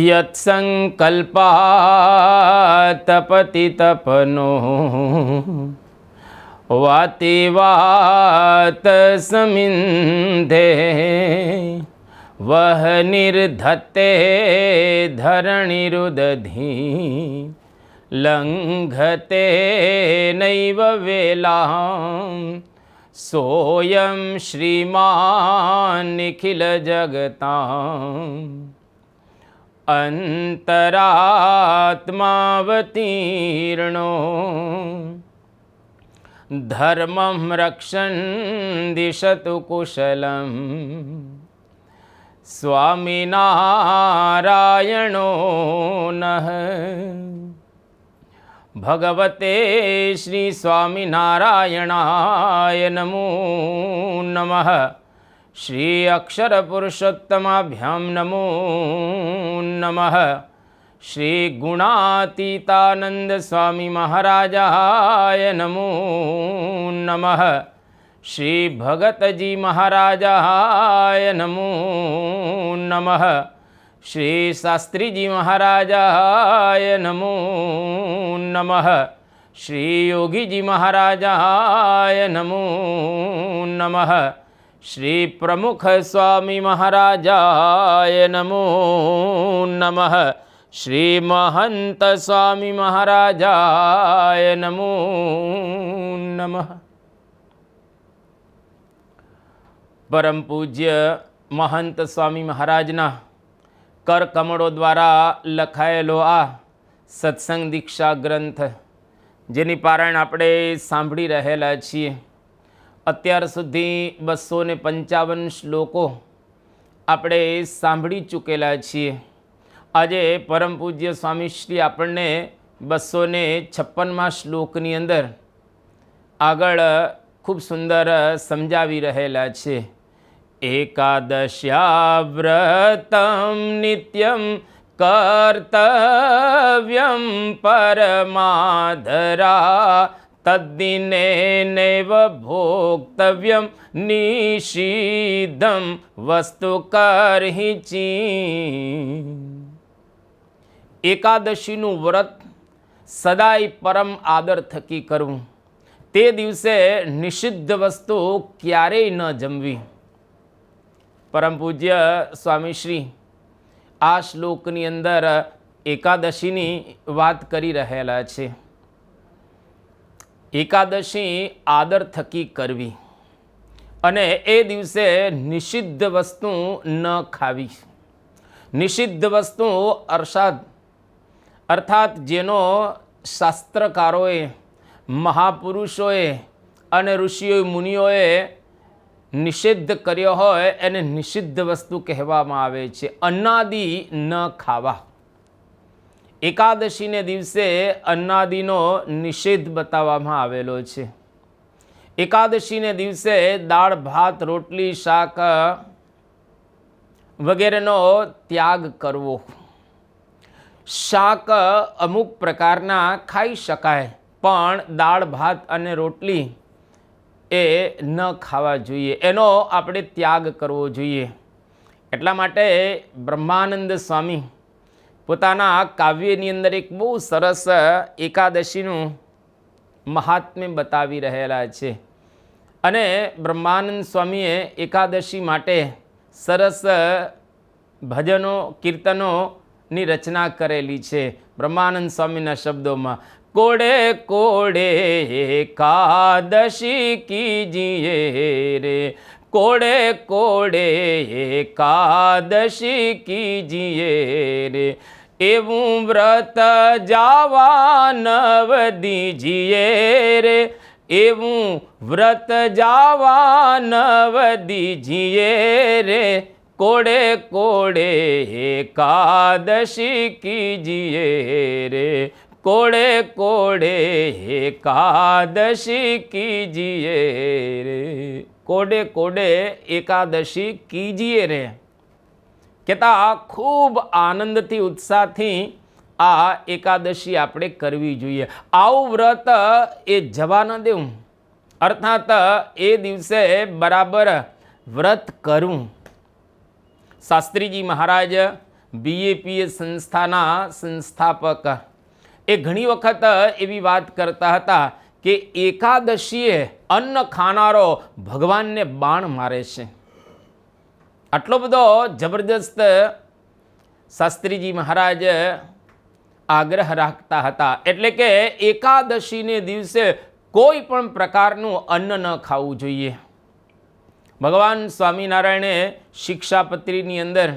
યત્સંકલ્પા તપતિ તપનો વાતિ વાત સમિંધે વહ નિર્ધત્તે ધરણીરુદધી લંઘતે નૈવ વેલાં સોયં શ્રીમાન નિખિલ જગતાં અંતરાત્માવતીર્ણો ધર્મં રક્ષન દિશતુ કુશલમ સ્વામિનારાયણો નઃ. ભગવતે શ્રી સ્વામિનારાયણાય નમો નમઃ. શ્રી અક્ષર પુરુષોત્તમાભ્યામ નમો નમઃ. શ્રી ગુણાતીતાનંદ સ્વામી મહારાજાય નમો નમઃ. શ્રી ભગતજી મહારાજાય નમો નમઃ. શ્રી શાસ્ત્રીજી મહારાજાય નમો નમઃ. શ્રી યોગીજી મહારાજાય નમો નમઃ. શ્રી પ્રમુખ સ્વામી મહારાજાય નમો નમઃ. શ્રી મહંત સ્વામી મહારાજાય નમો નમઃ. પરમ પૂજ્ય મહંત સ્વામી મહારાજના કરકમળો દ્વારા લખાયેલો આ સત્સંગ દીક્ષા ગ્રંથ, જેની પારાયણ આપણે સાંભળી રહેલા છીએ. અત્યાર સુધી 255 શ્લોકો આપણે સાંભળી ચૂકેલા છીએ. આજે પરમ પૂજ્ય સ્વામીશ્રી આપણને 256મા શ્લોકની અંદર આગળ ખૂબ સુંદર સમજાવી રહેલા છે. એકાદશ્યા વ્રતમ નિત્યમ કર્તવ્યમ પરમાધરા તદ્દિને નૈવ ભોક્તવ્યમ નિષિદ્ધમ વસ્તુ કરહિચી. એકાદશીનું વ્રત સદાય પરમ આદર થકી કરવું. તે દિવસે નિષિદ્ધ વસ્તુ ક્યારેય ન જમવી. પરમ પૂજ્ય સ્વામીશ્રી આ શ્લોકની અંદર એકાદશીની વાત કરી રહેલા છે. એકાદશી આદર થકી કરવી અને એ દિવસે નિષિદ્ધ વસ્તુ ન ખાવી. નિષિદ્ધ વસ્તુ અર્થાત જેનો શાસ્ત્રકારોએ, મહાપુરુષોએ અને ઋષિઓ મુનિઓએ નિષિદ્ધ કર્યો હોય એને નિષિદ્ધ વસ્તુ કહેવામાં આવે છે. અન્નાદિ ન ખાવા. એકાદશીને દિવસે અન્નાદિનો નિષેધ બતાવવામાં આવેલો છે. એકાદશીને દિવસે દાળ, ભાત, રોટલી, શાક વગેરેનો ત્યાગ કરવો. શાક અમુક પ્રકારના ખાઈ શકાય, પણ દાળ, ભાત અને રોટલી એ ન ખાવા જોઈએ. એનો આપણે ત્યાગ કરવો જોઈએ. એટલા માટે બ્રહ્માનંદ સ્વામી પોતાના કાવ્યની અંદર એક બહુ સરસ એકાદશીનું મહાત્મ્ય બતાવી રહેલા છે. અને બ્રહ્માનંદ સ્વામીએ એકાદશી માટે સરસ ભજનો, કીર્તનોની રચના કરેલી છે. બ્રહ્માનંદ સ્વામીના શબ્દોમાં, કોડે કોડે એકાદશી કીજીએ રે, કોડે કોડે એકાદશી કીજીએ રે, એવું વ્રત જાવા નવ દીજીએ રે, એવું વ્રત જાવા નવ દીજીએ રે, કોડે કોડે એકાદશી કીજીએ રે, કોડે કોડે એકાદશી કીજીએ રે, કોડે કોડે એકાદશી કીજીએ રે. કહેતા ખૂબ આનંદથી, ઉત્સાહથી આ એકાદશી આપણે કરવી જોઈએ. આવું વ્રત એ જવા ન દેવું, અર્થાત એ દિવસે બરાબર વ્રત કરવું. શાસ્ત્રીજી મહારાજ BAPA સંસ્થાના સંસ્થાપક, એ ઘણી વખત એવી વાત કરતા હતા કે એકાદશીએ અન્ન ખાનારો ભગવાનને બાણ મારે છે. આટલો બધો જબરદસ્ત શાસ્ત્રીજી મહારાજ આગ્રહ રાખતા હતા. એટલે કે એકાદશીને દિવસે કોઈ પણ પ્રકારનું અન્ન ન ખાવું જોઈએ. ભગવાન સ્વામિનારાયણે શિક્ષાપત્રીની અંદર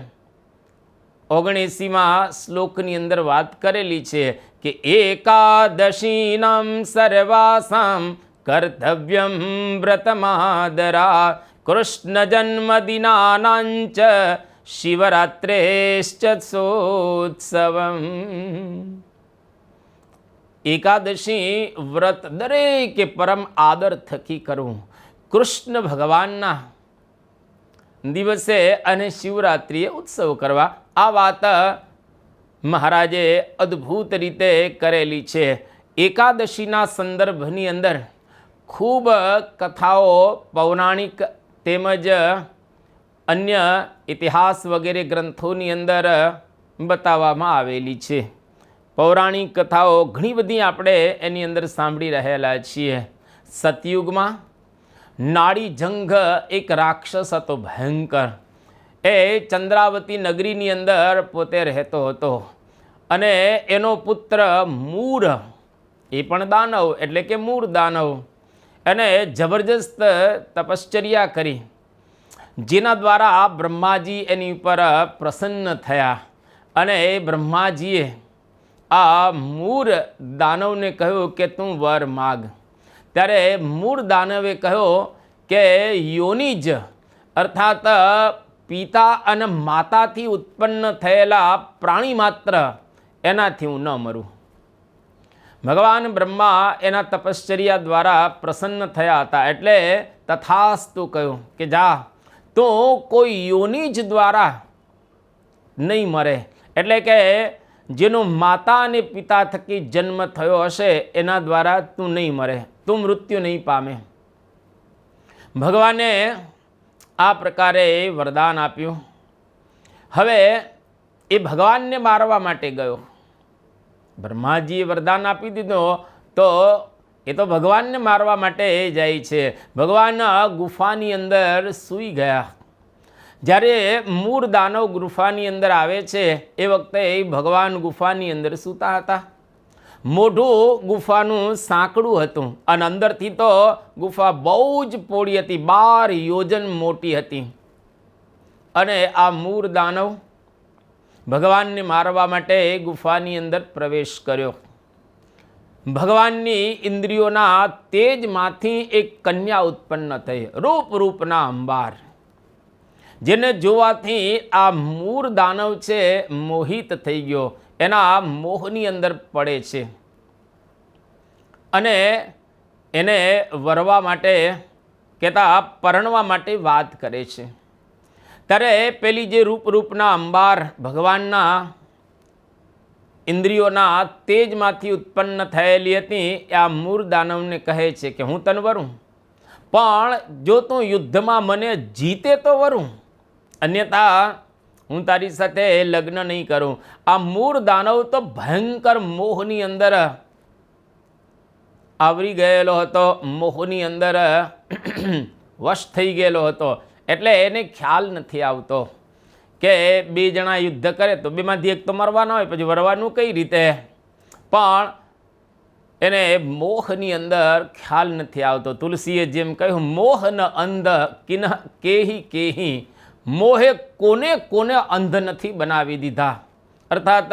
79માં શ્લોકની અંદર વાત કરેલી છે કે એકાદશીનામ સર્વાસામ કર્તવ્યમ વ્રતમાદરા કૃષ્ણ જન્મદિનાનાંચ શિવરાત્રેશ્ચ સોત્સવમ. એકાદશી વ્રત દરેકે પરમ આદર થકી કરવું. કૃષ્ણ ભગવાનના દિવસે અને શિવરાત્રિએ ઉત્સવ કરવા. આ વાત મહારાજે અદ્ભુત રીતે કરેલી છે. એકાદશીના સંદર્ભની અંદર ખૂબ કથાઓ પૌરાણિક તેમજ અન્ય ઇતિહાસ વગેરે ગ્રંથોની અંદર બતાવવામાં આવેલી છે. પૌરાણિક કથાઓ ઘણી બધી આપણે એની અંદર સાંભળી રહેલા છીએ. સતયુગમાં નાડી જંઘ એક રાક્ષસ હતો, ભયંકર. એ ચંદ્રાવતી નગરીની અંદર પોતે રહેતો હતો અને એનો પુત્ર મૂર, એ પણ દાનવ એટલે કે મૂર દાનવ, અને જબરજસ્ત તપશ્ચર્યા કરી, જેના દ્વારા બ્રહ્માજી એની ઉપર પ્રસન્ન થયા. અને એ બ્રહ્માજીએ આ મૂર દાનવને કહ્યું કે તું વર માગ. ત્યારે મૂળ દાનવે કહ્યો કે યોનિજ અર્થાત પિતા અને માતાથી ઉત્પન્ન થયેલા પ્રાણી માત્ર, એનાથી હું ન મરું. ભગવાન બ્રહ્મા એના તપશ્ચર્યા દ્વારા પ્રસન્ન થયા હતા. એટલે તથાસ્તુ કહ્યું કે જા, તો કોઈ યોનિજ દ્વારા નહીં મરે. એટલે કે જેનો માતા અને પિતા થકી જન્મ થયો હશે એના દ્વારા તું નહીં મરે, તું મૃત્યુ નહીં પામે. ભગવાને આ પ્રકારે વરદાન આપ્યું. હવે એ ભગવાનને મારવા માટે ગયો. બ્રહ્માજીએ વરદાન આપી દીધો તો એ તો ભગવાનને મારવા માટે જાય છે. ભગવાન ગુફાની અંદર સૂઈ ગયા. જ્યારે મૂળ દાનવ ગુફાની અંદર આવે છે એ વખતે ભગવાન ગુફાની અંદર સૂતા હતા. મોઢું ગુફાનું સાંકડું હતું અને અંદરથી તો ગુફા બહુ જ પહોળી હતી, 12 યોજન મોટી હતી. અને આ મૂળ દાનવ ભગવાનને મારવા માટે ગુફાની અંદર પ્રવેશ કર્યો. ભગવાનની ઇન્દ્રિયોના તેજમાંથી એક કન્યા ઉત્પન્ન થઈ, રૂપના અંબાર, જેને જોવાથી આ મૂળ દાનવ છે મોહિત થઈ ગયો, એના મોહની અંદર પડે છે અને એને વરવા માટે કહેતા પરણવા માટે વાત કરે છે. ત્યારે પેલી જે રૂપના અંબાર ભગવાનના ઇન્દ્રિયોના તેજમાંથી ઉત્પન્ન થયેલી હતી, આ મૂળ દાનવને કહે છે કે હું તને વરું, પણ જો તું યુદ્ધમાં મને જીતે તો વરું, અન્યથા હું તારી સાથે લગ્ન નહીં કરું. આ મૂળ દાનવ તો ભયંકર મોહની અંદર આવરી ગયેલો હતો, મોહની અંદર વશ થઈ ગયેલો હતો. એટલે એને ખ્યાલ નથી આવતો કે બે જણા યુદ્ધ કરે તો બેમાંથી એક તો મરવાનો હોય, પછી વરવાનું કઈ રીતે. પણ એને મોહની અંદર ખ્યાલ નથી આવતો. તુલસીએ જેમ કહ્યું, મોહન અંધ કિન કેહી, મોહે કોને કોને અંધ નથી બનાવી દીધા. અર્થાત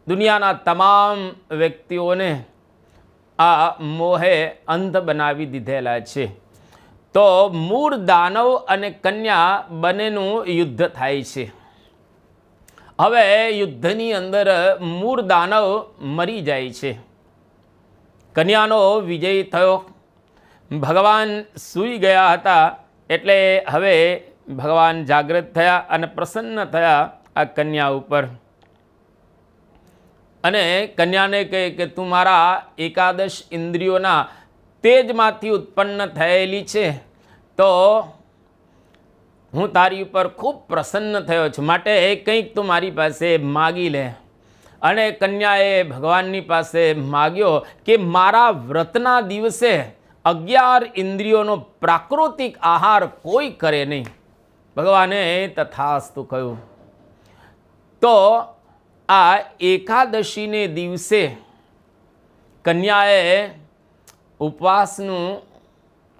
દુનિયાના તમામ વ્યક્તિઓને આ મોહે અંધ બનાવી દીધેલા છે. તો મૂળ દાનવ અને કન્યા બંનેનું યુદ્ધ થાય છે. હવે યુદ્ધની અંદર મૂળ દાનવ મરી જાય છે, કન્યાનો વિજય થયો. ભગવાન સૂઈ ગયા હતા એટલે હવે ભગવાન જાગૃત થયા અને પ્રસન્ન થયા આ કન્યા ઉપર. અને કન્યાને કહે કે તું મારા એકાદશ ઇન્દ્રિયોના તેજમાંથી ઉત્પન્ન થયેલી છે, તો હું તારી ઉપર ખૂબ પ્રસન્ન થયો છું, માટે કંઈક તું મારી પાસે માગી લે. અને કન્યાએ ભગવાનની પાસે માગ્યો કે મારા વ્રતના દિવસે 11 ઇન્દ્રિયોનો પ્રાકૃતિક આહાર કોઈ કરે નહીં. ભગવાને તથાસ્તુ કહ્યું. તો આ એકાદશીને દિવસે કન્યાએ ઉપવાસનું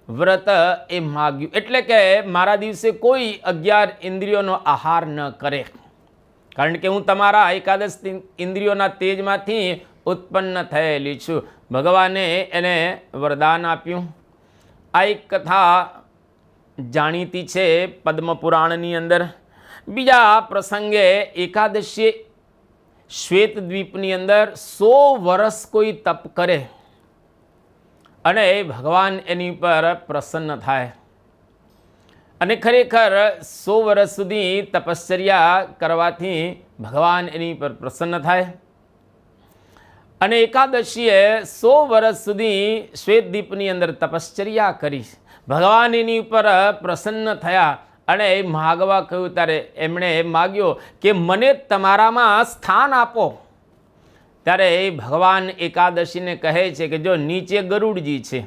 વ્રત એ માગ્યું, એટલે કે મારા દિવસે કોઈ 11 ઇન્દ્રિયોનો આહાર ન કરે, કારણ કે હું તમારા એકાદશ ઇન્દ્રિયોના તેજમાંથી ઉત્પન્ન થયેલી છું. ભગવાને એને વરદાન આપ્યું. આ એક કથા જાણીતી છે પદ્મપુરાણની અંદર. બીજા પ્રસંગે એકાદશી શ્વેતદ્વીપની અંદર 100 વર્ષ કોઈ તપ કરે અને ભગવાન એની પર પ્રસન્ન થાય, અને ખરેખર 100 વર્ષ સુધી તપશ્ચર્યા કરવાથી ભગવાન એની પર પ્રસન્ન થાય. અને એકાદશીએ 100 વર્ષ સુધી શ્વેતદ્વીપની અંદર તપશ્ચર્યા કરી, ભગવાન એની ઉપર પ્રસન્ન થયા અને માગવા કહ્યું. ત્યારે એમણે માગ્યો કે મને તમારામાં સ્થાન આપો. ત્યારે ભગવાન એકાદશીને કહે છે કે જો નીચે ગરુડજી છે,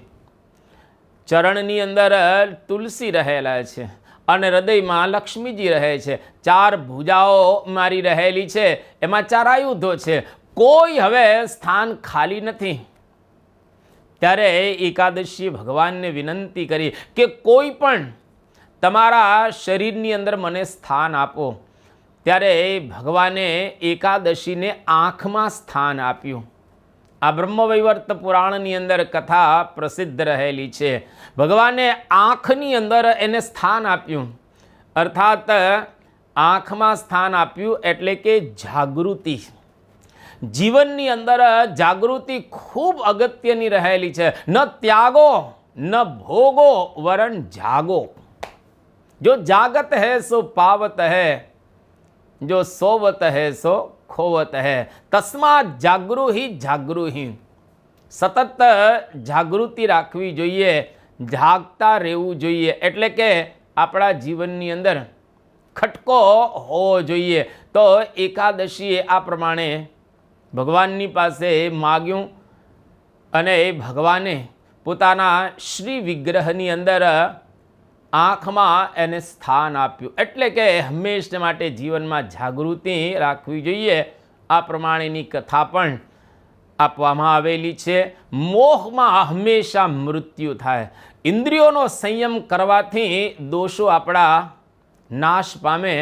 ચરણની અંદર તુલસી રહેલા છે અને હૃદયમાં લક્ષ્મીજી રહે છે, 4 ભુજાઓ મારી રહેલી છે, એમાં 4 આયુધો છે, કોઈ હવે સ્થાન ખાલી નથી. ત્યારે એકાદશીએ ભગવાનને વિનંતી કરી કે કોઈ પણ તમારા શરીરની અંદર મને સ્થાન આપો. ત્યારે ભગવાને એકાદશીને આંખમાં સ્થાન આપ્યું. આ બ્રહ્મવૈવર્ત પુરાણની અંદર કથા પ્રસિદ્ધ રહેલી છે. ભગવાને આંખની અંદર એને સ્થાન આપ્યું, અર્થાત આંખમાં સ્થાન આપ્યું એટલે કે જાગૃતિ. જીવનની અંદર જાગૃતિ ખૂબ અગત્યની રહેલી છે. ન ત્યાગો ન ભોગો વરણ જાગો. જો જાગત है सो पावत है, जो सोवत है सो खोवत है. तस्मात जागृहि जागृहि. સતત જાગૃતિ રાખવી જોઈએ, જાગતા રહેવું જોઈએ, એટલે કે આપણા જીવનની અંદર ખટકો હોવો જોઈએ. તો એકાદશીએ આ પ્રમાણે ભગવાનની પાસે માગ્યું અને ભગવાને પોતાના શ્રી વિગ્રહની અંદર આંખમાં એને સ્થાન આપ્યું, એટલે કે હંમેશા માટે જીવનમાં જાગૃતિ રાખવી જોઈએ. આ પ્રમાણેની કથા પણ આપવામાં આવેલી છે. મોહમાં હંમેશા મૃત્યુ થાય. ઇન્દ્રિયોનો સંયમ કરવાથી દોષો આપણા નાશ પામે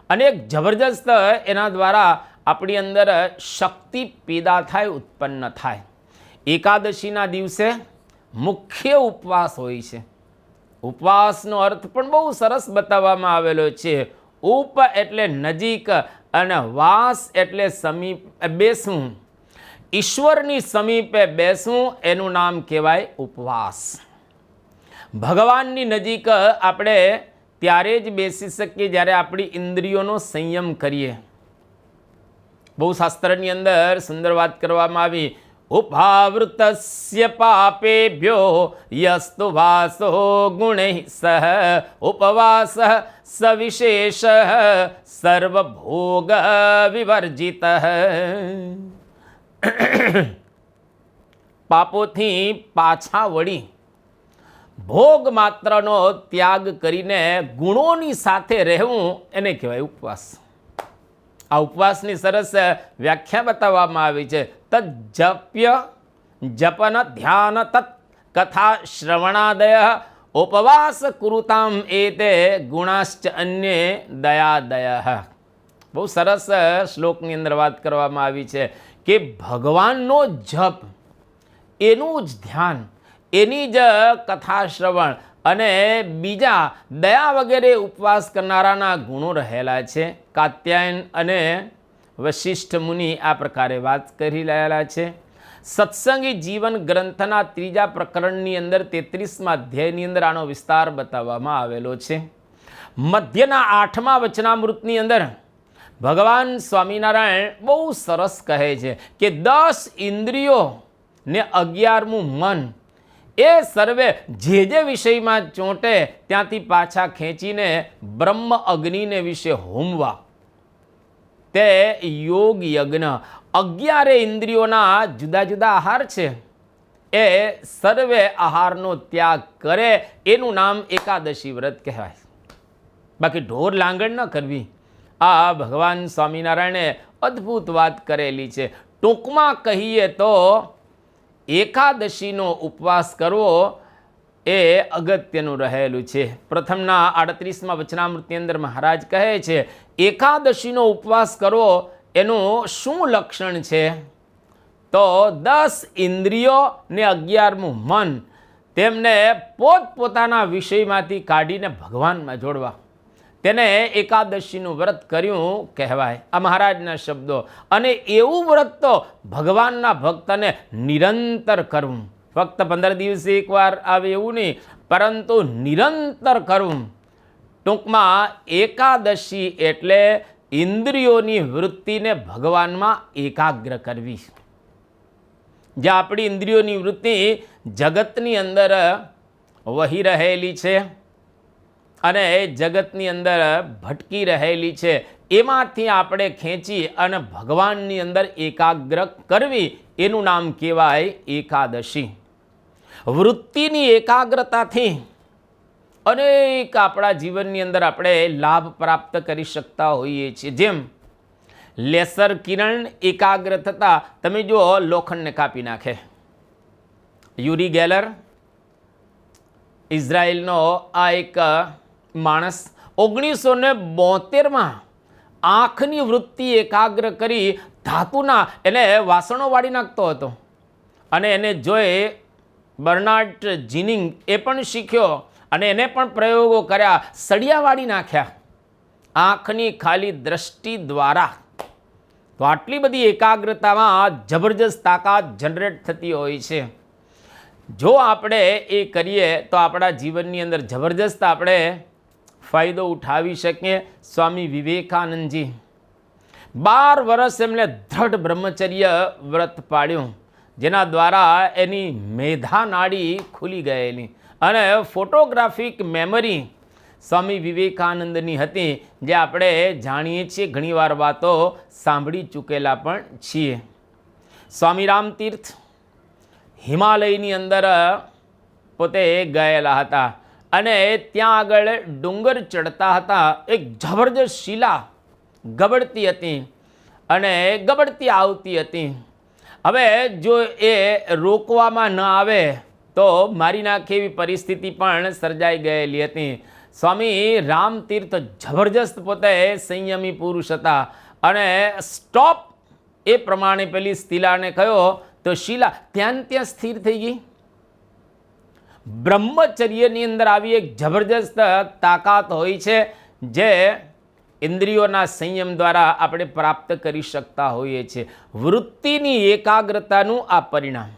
અને એક જબરજસ્ત એના દ્વારા આપણી અંદર શક્તિ પેદા થાય, ઉત્પન્ન થાય. એકાદશીના દિવસે મુખ્ય ઉપવાસ હોય છે. ઉપવાસનો અર્થ પણ બહુ સરસ બતાવવામાં આવેલો છે. ઉપ એટલે નજીક અને વાસ એટલે સમીપ બેસવું. ઈશ્વરની સમીપે બેસવું એનું નામ કહેવાય ઉપવાસ. ભગવાનની નજીક આપણે ત્યારે જ બેસી શકીએ જ્યારે આપણી ઇન્દ્રિયોનો સંયમ કરીએ. બહુ શાસ્ત્રની અંદર સુંદર વાત કરવામાં આવી. ઉપાવૃતસ્ય પાપેભ્યો યસ્તુ વાસો ગુણૈઃ સહ ઉપવાસ સવિશેષ સર્વભોગ વિવર્જિત. પાપોથી પાછા વળી ભોગ માત્રનો ત્યાગ કરીને ગુણોની સાથે રહેવું એને કહેવાય ઉપવાસ. આ ઉપવાસની સરસ વ્યાખ્યા બતાવવામાં આવી છે. તજપ્ય જપન ધ્યાન તત્ કથા શ્રવણાદય ઉપવાસ કુરુતામ એતે ગુણાશ્ચ અન્ય દયાદય. બહુ સરસ શ્લોકની અંદર વાત કરવામાં આવી છે કે ભગવાનનો જપ, એનું જ ધ્યાન, એની જ કથા શ્રવણ અને બીજા દયા વગેરે ઉપવાસ કરનારાના ગુણો રહેલા છે. કાત્યાયન અને વશિષ્ઠ મુનિ આ પ્રકારે વાત કરી રહેલા છે. સત્સંગી જીવન ગ્રંથના 3જા પ્રકરણની અંદર 33મા અધ્યાયની અંદર આનો વિસ્તાર બતાવવામાં આવેલો છે. મધ્યના 8મા વચનામૃતની અંદર ભગવાન સ્વામિનારાયણ બહુ સરસ કહે છે કે 10 ઇન્દ્રિયો ને 11મું મન, એ સર્વે જે વિષયમાં ચોંટે ત્યાંથી પાછા ખેંચીને બ્રહ્મ અગ્નિને વિશે હોમવા. તે યોગ યજ્ઞ 11 ઇન્દ્રિયોના જુદા જુદા આહાર છે. એ સર્વે આહારનો ત્યાગ કરે એનું નામ એકાદશી વ્રત કહેવાય. બાકી ઢોર લાંગણ ન કરવી. આ ભગવાન સ્વામિનારાયણે અદ્ભુત વાત કરેલી છે. ટૂંકમાં કહીએ તો એકાદશીનો ઉપવાસ કરવો એ અગત્યનું રહેલું છે. પ્રથમના 38મા વચનામૃતની અંદર મહારાજ કહે છે એકાદશીનો ઉપવાસ કરવો એનું શું લક્ષણ છે? તો 10 ઇન્દ્રિયો ને 11મું મન તેમને પોતપોતાના વિષયમાંથી કાઢીને ભગવાનમાં જોડવા, તેને એકાદશીનું વ્રત કર્યું કહેવાય. આ મહારાજના શબ્દો. અને એવું વ્રત તો ભગવાનના ભક્તને નિરંતર કરવું. ફક્ત 15 દિવસે એકવાર આવે એવું નહીં, પરંતુ નિરંતર કરવું. ટૂંકમાં એકાદશી એટલે ઇન્દ્રિયોની વૃત્તિને ભગવાનમાં એકાગ્ર કરવી. જે આપણી ઇન્દ્રિયોની વૃત્તિ જગતની અંદર વહી રહેલી છે અને જગતની અંદર ભટકી રહેલી છે, એમાંથી આપણે ખેંચી અને ભગવાનની અંદર એકાગ્ર કરવી, એનું નામ કહેવાય એકાદશી. વૃત્તિની એકાગ્રતાથી અનેક આપણા જીવનની અંદર આપણે લાભ પ્રાપ્ત કરી શકતા હોઈએ છીએ. જેમ લેસર કિરણ એકાગ્ર થતાં તમે જુઓ લોખંડને કાપી નાખે. યુરી ગેલર ઇઝરાયલનો આ એક માણસ 1972માં આંખની વૃત્તિ એકાગ્ર કરી ધાતુના એને વાસણો વાળી નાખતો હતો. અને એને જોઈ બર્નાર્ડ જીનિંગ એ પણ શીખ્યો અને એને પણ પ્રયોગો કર્યા, સળિયા વાળી નાખ્યા આંખની ખાલી દ્રષ્ટિ દ્વારા. તો આટલી બધી એકાગ્રતામાં જબરજસ્ત તાકાત જનરેટ થતી હોય છે. જો આપણે એ કરીએ તો આપણા જીવનની અંદર જબરજસ્ત આપણે ફાયદો ઉઠાવી શકીએ. સ્વામી વિવેકાનંદજી 12 વર્ષ એમણે દ્રઢ બ્રહ્મચર્ય વ્રત પાડ્યું, જેના દ્વારા એની મેધા નાડી ખુલી ગયેલી અને ફોટોગ્રાફિક મેમરી સ્વામી વિવેકાનંદની હતી, જે આપણે જાણીએ છીએ, ઘણીવાર વાતો સાંભળી ચૂકેલા પણ છીએ. સ્વામી રામતીર્થ હિમાલયની અંદર પોતે ગયેલા હતા અને ત્યાં આગળ ડુંગર ચડતા હતા. એક જબરજસ્ત શિલા ગબડતી હતી અને ગબડતી આવતી હતી. હવે જો એ રોકવામાં ન આવે તો મારી નાખે એવી પરિસ્થિતિ પણ સર્જાઈ ગયેલી હતી. સ્વામી રામતીર્થ જબરજસ્ત પોતે સંયમી પુરુષ હતા અને સ્ટોપ એ પ્રમાણે પેલી શિલાને કહ્યો તો શિલા ત્યાં સ્થિર થઈ ગઈ. બ્રહ્મચર્યની અંદર આવી એક જબરજસ્ત તાકાત હોય છે, જે ઇન્દ્રિયોના સંયમ દ્વારા આપણે પ્રાપ્ત કરી શકતા હોઈએ છીએ. વૃત્તિની એકાગ્રતાનું આ પરિણામ.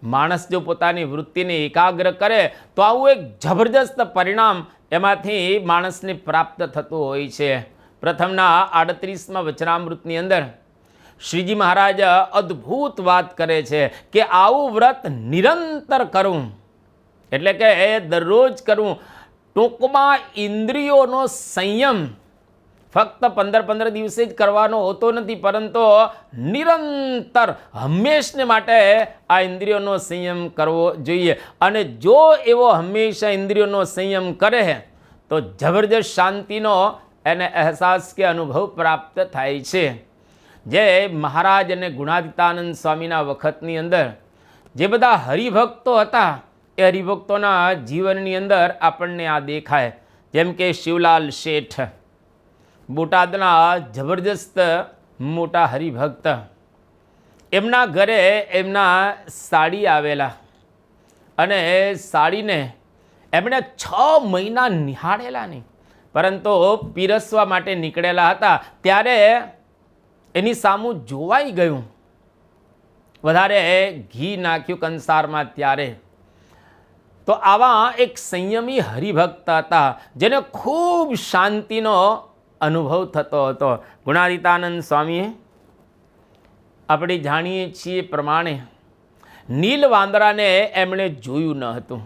માણસ જો પોતાની વૃત્તિને એકાગ્ર કરે તો આવું એક જબરજસ્ત પરિણામ એમાંથી માણસને પ્રાપ્ત થતું હોય છે. પ્રથમના 38મા વચનામૃતની અંદર શ્રીજી મહારાજ અદ્ભુત વાત કરે છે કે આવું વ્રત નિરંતર કરવું, એટલે કે દરરોજ કરવું. ટૂંકમાં ઇન્દ્રિયોનો સંયમ ફક્ત 15 દિવસે જ કરવાનો હોતો નથી, પરંતુ નિરંતર હંમેશને માટે આ ઇન્દ્રિયોનો સંયમ કરવો જોઈએ. અને જો એવો હંમેશા ઇન્દ્રિયોનો સંયમ કરે તો જબરજસ્ત શાંતિનો એને અહેસાસ કે અનુભવ પ્રાપ્ત થાય છે. જે મહારાજ અને ગુણાતીતાનંદ સ્વામીના વખતની અંદર જે બધા હરિભક્તો હતા, એ હરિભક્તોના જીવનની અંદર આપણને આ દેખાય. જેમ કે શિવલાલ શેઠ, બોટાદના જબરજસ્ત મોટા હરિભક્ત, એમના ઘરે એમના સાડી આવેલા અને સાડીને એમણે 6 મહિના નિહાળેલા નહીં, પરંતુ પીરસવા માટે નીકળેલા હતા ત્યારે એની સામું જોવાઈ ગયું. વધારે ઘી નાખ્યું કંસારમાં ત્યારે. તો આવા એક સંયમી હરિભક્ત હતા, જેને ખૂબ શાંતિનો અનુભવ થતો હતો. ગુણાતીતાનંદ સ્વામીએ આપણે જાણીએ છીએ પ્રમાણે નીલ વાંદરાને એમણે જોયું ન હતું.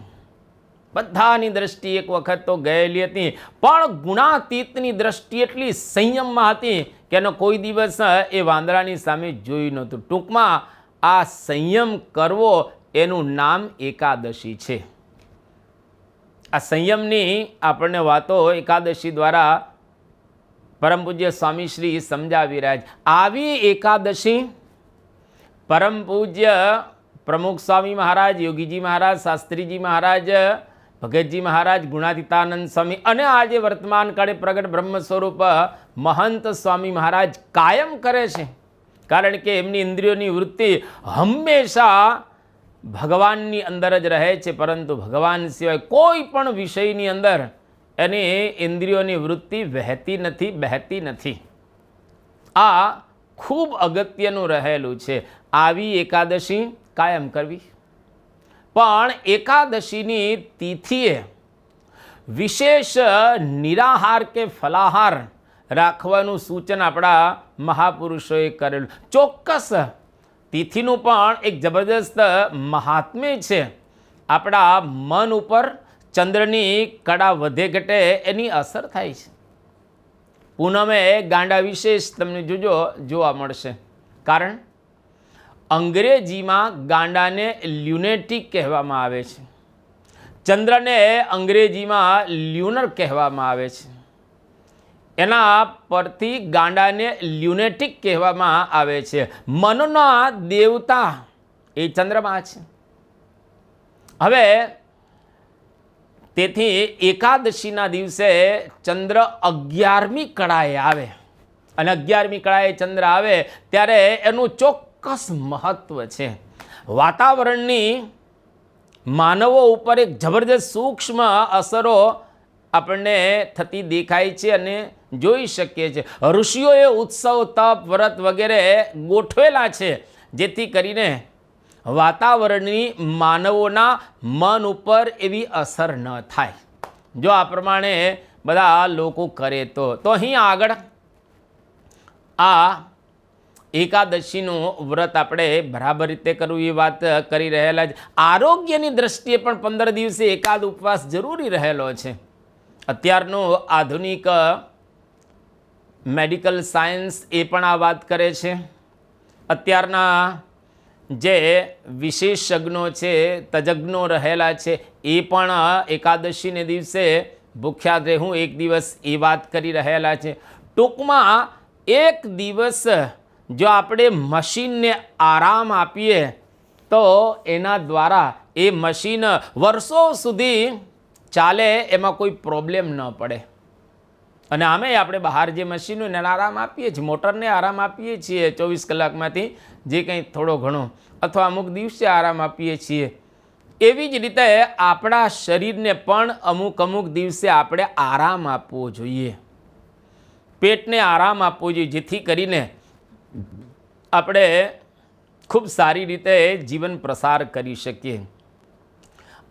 બધાની દ્રષ્ટિ એક વખત તો ગયેલી હતી, પણ ગુણાતીતની દ્રષ્ટિ એટલી સંયમમાં હતી કે એનો કોઈ દિવસ એ વાંદરાની સામે જોયું નહોતું. ટૂંકમાં આ સંયમ કરવો એનું નામ એકાદશી છે. આ સંયમની આપણને વાતો એકાદશી દ્વારા પરમ પૂજ્ય સ્વામી શ્રી સમજાવી રહ્યા છે. આવી એકાદશી પરમ પૂજ્ય પ્રમુખ સ્વામી મહારાજ, યોગીજી મહારાજ, શાસ્ત્રીજી મહારાજ, ભગતજી મહારાજ, ગુણાતીતાનંદ સ્વામી અને આજે વર્તમાન કાળે પ્રગટ બ્રહ્મ સ્વરૂપ મહંત સ્વામી મહારાજ કાયમ કરે છે. કારણ કે એમની ઇન્દ્રિયોની વૃત્તિ હંમેશા ભગવાનની અંદર જ રહે છે, પરંતુ ભગવાન સિવાય કોઈ પણ વિષયની અંદર એની ઇન્દ્રિયોની વૃત્તિ વહેતી નથી, બહેતી નથી. આ ખૂબ અગત્યનું રહેલું છે. આવી એકાદશી કાયમ કરવી. પણ એકાદશીની તિથિએ વિશેષ નિરાહાર કે ફલાહાર રાખવાનું સૂચન આપણા મહાપુરુષોએ કરેલું. ચોક્કસ તિથિનું પણ એક જબરદસ્ત મહાત્મ્ય છે. આપણા મન ઉપર ચંદ્રની કળા વધે ઘટે એની અસર થાય છે. પૂનમે ગાંડા વિશેષ તમને જોવા મળશે. કારણ અંગ્રેજીમાં ગાંડાને લ્યુનેટિક કહેવામાં આવે છે, ચંદ્રને અંગ્રેજીમાં લ્યુનર કહેવામાં આવે છે. એના પરથી ગાંડાને લ્યુનેટિક કહેવામાં આવે છે. મનના દેવતા એ ચંદ્રમા છે. હવે તેથી એકાદશીના દિવસે ચંદ્ર 11મી કળાએ આવે અને 11મી કળાએ ચંદ્ર આવે ત્યારે એનું ચોક્કસ મહત્વ છે. વાતાવરણની માનવો ઉપર એક જબરદસ્ત સૂક્ષ્મ અસરો આપણને થતી દેખાય છે અને જોઈ શકીએ છીએ. ઋષિઓએ ઉત્સવ, તપ, વ્રત વગેરે ગોઠવેલા છે જેથી કરીને વાતાવરણની માનવોના મન ઉપર એવી અસર ન થાય. જો આ પ્રમાણે બધા લોકો કરે તો અહીં આગળ આ એકાદશીનું વ્રત આપણે બરાબર રીતે કરવું એ વાત કરી રહેલા છે. આરોગ્યની દ્રષ્ટિએ પણ 15 દિવસે એકાદ ઉપવાસ જરૂરી રહેલો છે. અત્યારનું આધુનિક મેડિકલ સાયન્સ એ પણ આ વાત કરે છે. અત્યારના જે વિશેષજ્ઞો છે, તજજ્ઞો રહેલા છે, એ પણ એકાદશીને દિવસે ભૂખ્યા રહેવું એક દિવસ એ વાત કરી રહેલા છે. ટૂંકમાં એક દિવસ જો આપણે મશીનને આરામ આપીએ તો એના દ્વારા એ મશીન વર્ષો સુધી ચાલે, એમાં કોઈ પ્રોબ્લેમ ન પડે. અને આમે આપણે બહાર જે મશીનોને આરામ આપીએ છીએ, મોટરને આરામ આપીએ છીએ 24 કલાકમાંથી જે કંઈ થોડો ઘણો, અથવા અમુક દિવસે આરામ આપીએ છીએ. એવી જ રીતે આપણા શરીરને પણ અમુક દિવસે આપણે આરામ આપવો જોઈએ. પેટને આરામ આપવો જોઈએ, જેથી કરીને આપણે ખૂબ સારી રીતે જીવન પ્રસાર કરી શકીએ.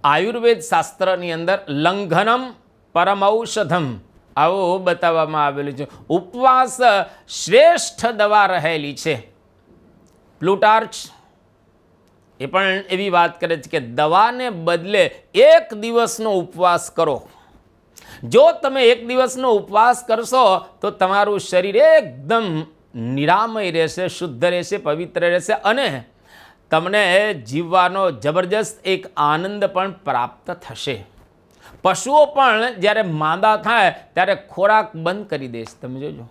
આયુર્વેદ શાસ્ત્રની અંદર લંઘનમ પરમૌષધમ આવું બતાવવામાં આવેલું છે. ઉપવાસ શ્રેષ્ઠ દવા રહેલી છે. પ્લુટાર્ચ એ પણ એવી વાત કરે છે કે દવાને બદલે એક દિવસનો ઉપવાસ કરો. જો તમે એક દિવસનો ઉપવાસ કરશો તો તમારું શરીર એકદમ નિરામય રહેશે, શુદ્ધ રહેશે, પવિત્ર રહેશે અને તમને જીવવાનો જબરજસ્ત એક આનંદ પણ પ્રાપ્ત થશે. પશુઓ પણ જ્યારે માંદા થાય ત્યારે ખોરાક બંધ કરી દેશે. તમે જોજો,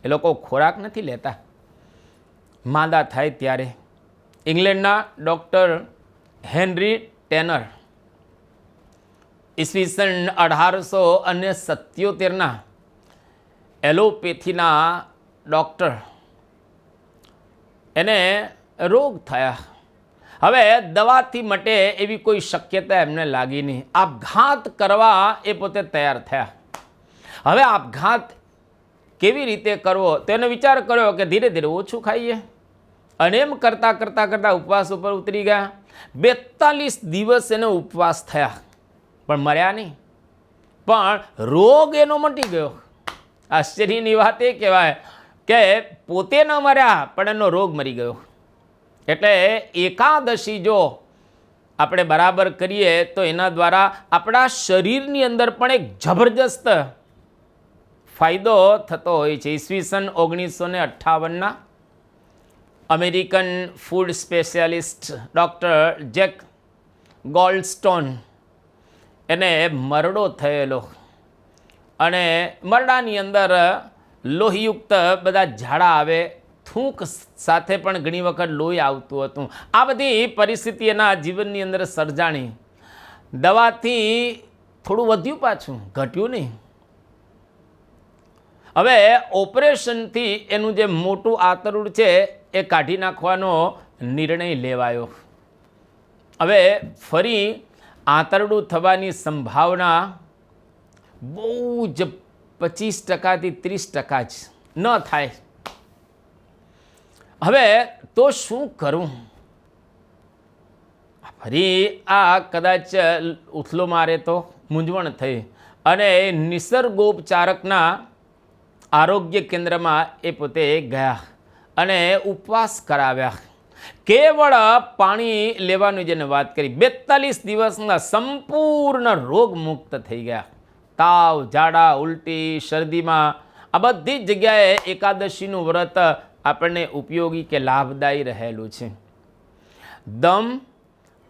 એ લોકો ખોરાક નથી લેતા માંદા થાય ત્યારે. ઇંગ્લેન્ડના ડૉક્ટર હેનરી ટેનર ઈસવીસન 1877ના એલોપેથીના ડૉક્ટર, એને રોગ થયા. હવે દવાથી મટે એવી કોઈ શક્યતા એમને લાગી નહીં. આપઘાત કરવા એ પોતે તૈયાર થયા. હવે આપઘાત કેવી રીતે કરવો તેનો વિચાર કર્યો કે ધીરે ધીરે ઓછું ખાઈએ, અને એમ કરતાં ઉપવાસ ઉપર ઉતરી ગયા. 42 દિવસ એને ઉપવાસ થયા પણ મર્યા નહીં. પણ રોગ એનો મટી ગયો. આશ્ચર્યની વાત એ કહેવાય કે પોતે ન મર્યા પણ એનો રોગ મરી ગયો. એટલે એકાદશી જો આપણે બરાબર કરીએ તો એના દ્વારા આપણા શરીરની અંદર પણ એક જબરજસ્ત ફાયદો થતો હોય છે. ઈસવીસન 1958ના American food specialist doctor Jack Goldstone એને મરડો થયેલો અને મરડાની અંદર લોહીયુક્ત બધા ઝાડા આવે, થૂંક સાથે પણ ઘણી વખત લોહી આવતું હતું. આ બધી પરિસ્થિતિ એના જીવનની અંદર સર્જાણી. દવાથી થોડું વધ્યું, પાછું ઘટ્યું નહીં. હવે ઓપરેશનથી એનું જે મોટું આંતરડું છે એ કાઢી નાખવાનો નિર્ણય લેવાયો. હવે ફરી આંતરડું થવાની સંભાવના બહુ જ 25% થી 30% જ ન થાય. હવે તો શું કરું? ફરી આ કદાચ ઉથલો મારે તો મૂંઝવણ થઈ અને નિસર્ગોપચારકના આરોગ્ય કેન્દ્રમાં એ પોતે ગયા અને ઉપવાસ કરાવ્યા. કેવળ પાણી લેવાનું જેને વાત કરી, 42 દિવસના સંપૂર્ણ રોગ મુક્ત થઈ ગયા. તાવ, ઝાડા, ઉલટી, શરદીમાં આ બધી જ જગ્યાએ એકાદશીનું વ્રત આપણને ઉપયોગી કે લાભદાયી રહેલું છે. દમ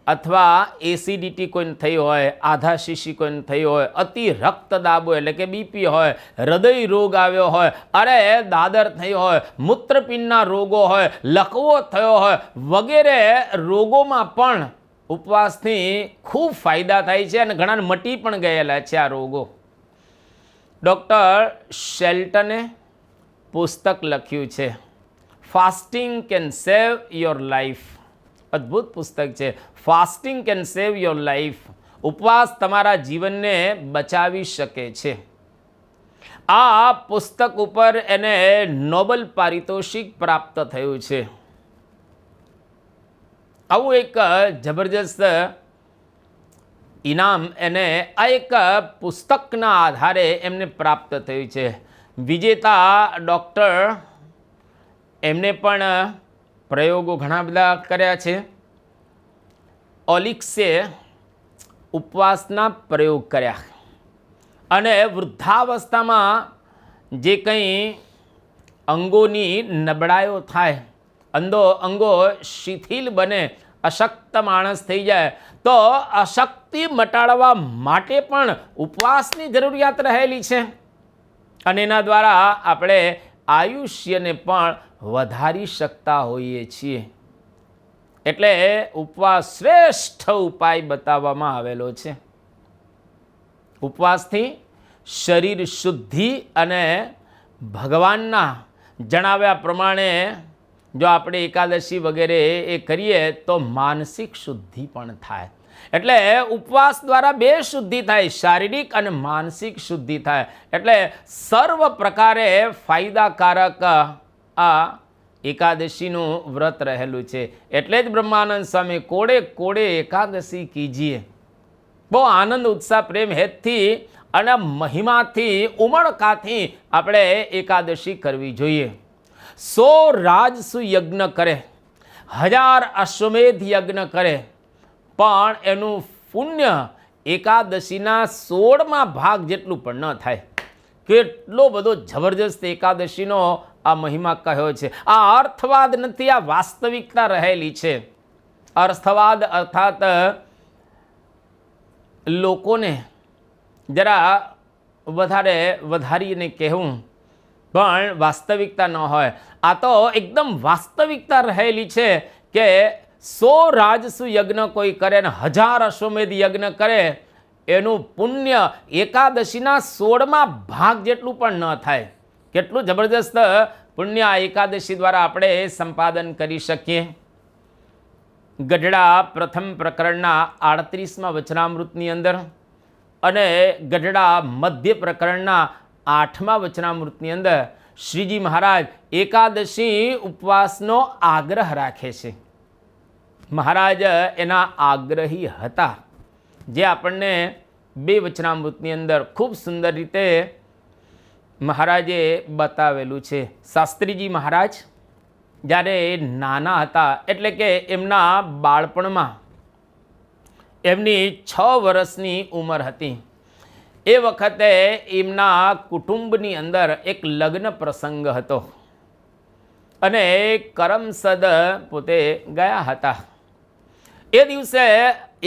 અથવા એસિડિટી કોઈને થઈ હોય, આધા શીશી કોઈને થઈ હોય, અતિ રક્તદાબ હોય એટલે કે બીપી હોય, હૃદય રોગ આવ્યો હોય, અરે દાદર થઈ હોય, મૂત્રપિંડના રોગો હોય, લકવો થયો હોય વગેરે રોગોમાં પણ ઉપવાસથી ખૂબ ફાયદા થાય છે અને ઘણાને મટી પણ ગયેલા છે આ રોગો. ડૉક્ટર શેલ્ટને પુસ્તક લખ્યું છે, fasting can save your life. અદ્ભુત પુસ્તક છે. Fasting can save your life. ઉપવાસ તમારા જીવનને બચાવી શકે છે. આ પુસ્તક ઉપર એને નોબેલ પારિતોષિક પ્રાપ્ત થયું છે. આવું એક જબરજસ્ત ઇનામ એને આ એક પુસ્તકના આધારે એમને પ્રાપ્ત થયું છે. વિજેતા ડૉક્ટર એમને પણ પ્રયોગો ઘણા બધા કર્યા છે. ઓલિક્સે ઉપવાસના પ્રયોગ કર્યા અને વૃદ્ધાવસ્થામાં જે કંઈ અંગોની નબળાઈઓ થાય, અંગો શિથિલ બને, અશક્ત માણસ થઈ જાય, તો અશક્તિ મટાડવા માટે પણ ઉપવાસની જરૂરિયાત રહેલી છે અને એના દ્વારા આપણે આયુષ્યને પણ વધારી શકતા હોઈએ છીએ. એટલે ઉપવાસ શ્રેષ્ઠ ઉપાય બતાવવામાં આવેલો છે. ઉપવાસથી શરીર શુદ્ધિ અને ભગવાનના જણાવ્યા પ્રમાણે જો આપણે એકાદશી વગેરે એ કરીએ તો માનસિક શુદ્ધિ પણ થાય. એટલે ઉપવાસ દ્વારા 2 શુદ્ધિ થાય, શારીરિક અને માનસિક શુદ્ધિ થાય. એટલે સર્વ પ્રકારે ફાયદાકારક આ એકાદશીનું વ્રત રહેલું છે. એટલે જ બ્રહ્માનંદ સ્વામી કોડે કોડે એકાદશી કીજીએ. બહુ આનંદ, ઉત્સાહ, પ્રેમ, હેતથી અને મહિમાથી, ઉમળકાથી આપણે એકાદશી કરવી જોઈએ. 100 રાજસુ યજ્ઞ કરે, 1000 અશ્વમેધ યજ્ઞ કરે, પણ એનું પુણ્ય એકાદશીના 16મા ભાગ જેટલું પણ ન થાય. કેટલો બધો જબરજસ્ત એકાદશીનો આ મહિમા કહ્યો છે. આ અર્થવાદ નથી, આ વાસ્તવિકતા રહેલી છે. અર્થવાદ અર્થાત લોકોને જરા વધારીને કહેવું, પણ વાસ્તવિકતા ન હોય. આ તો એકદમ વાસ્તવિકતા રહેલી છે કે 100 રાજસુ યજ્ઞ કોઈ કરે ને 1000 અશ્વમેધ યજ્ઞ કરે, એનું પુણ્ય એકાદશીના 16મા ભાગ જેટલું પણ ન થાય. કેટલું જબરજસ્ત પુણ્ય આ એકાદશી દ્વારા આપણે સંપાદન કરી શકીએ. ગઢડા પ્રથમ પ્રકરણના 38મા વચનામૃતની અંદર અને ગઢડા મધ્ય પ્રકરણના 8મા વચનામૃતની અંદર શ્રીજી મહારાજ એકાદશી ઉપવાસનો આગ્રહ રાખે છે. મહારાજ એના આગ્રહી હતા, જે આપણને 2 વચનામૃતની અંદર ખૂબ સુંદર રીતે મહારાજે બતાવેલું છે. શાસ્ત્રીજી મહારાજ જ્યારે નાના હતા, એટલે કે એમના બાળપણમાં એમની 6 વર્ષની ઉંમર હતી, એ વખતે એમના કુટુંબની અંદર એક લગ્ન પ્રસંગ હતો અને કરમસદ પોતે ગયા હતા. એ દિવસે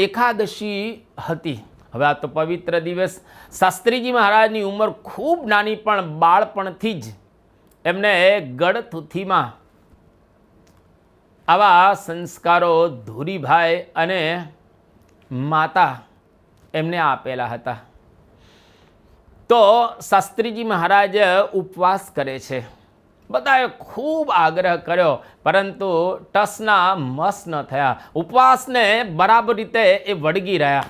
એકાદશી હતી. હવે આ તો પવિત્ર દિવસ. શાસ્ત્રીજી મહારાજની ઉંમર ખૂબ નાની, પણ બાળપણથી જ એમને ગળથુથીમાં આવા સંસ્કારો ધુરીભાઈ અને માતા એમને આપેલા હતા. તો શાસ્ત્રીજી મહારાજ ઉપવાસ કરે છે. બધાએ ખૂબ આગ્રહ કર્યો, પરંતુ ટસના મસ ન થયા. ઉપવાસને બરાબર રીતે એ વળગી રહ્યા.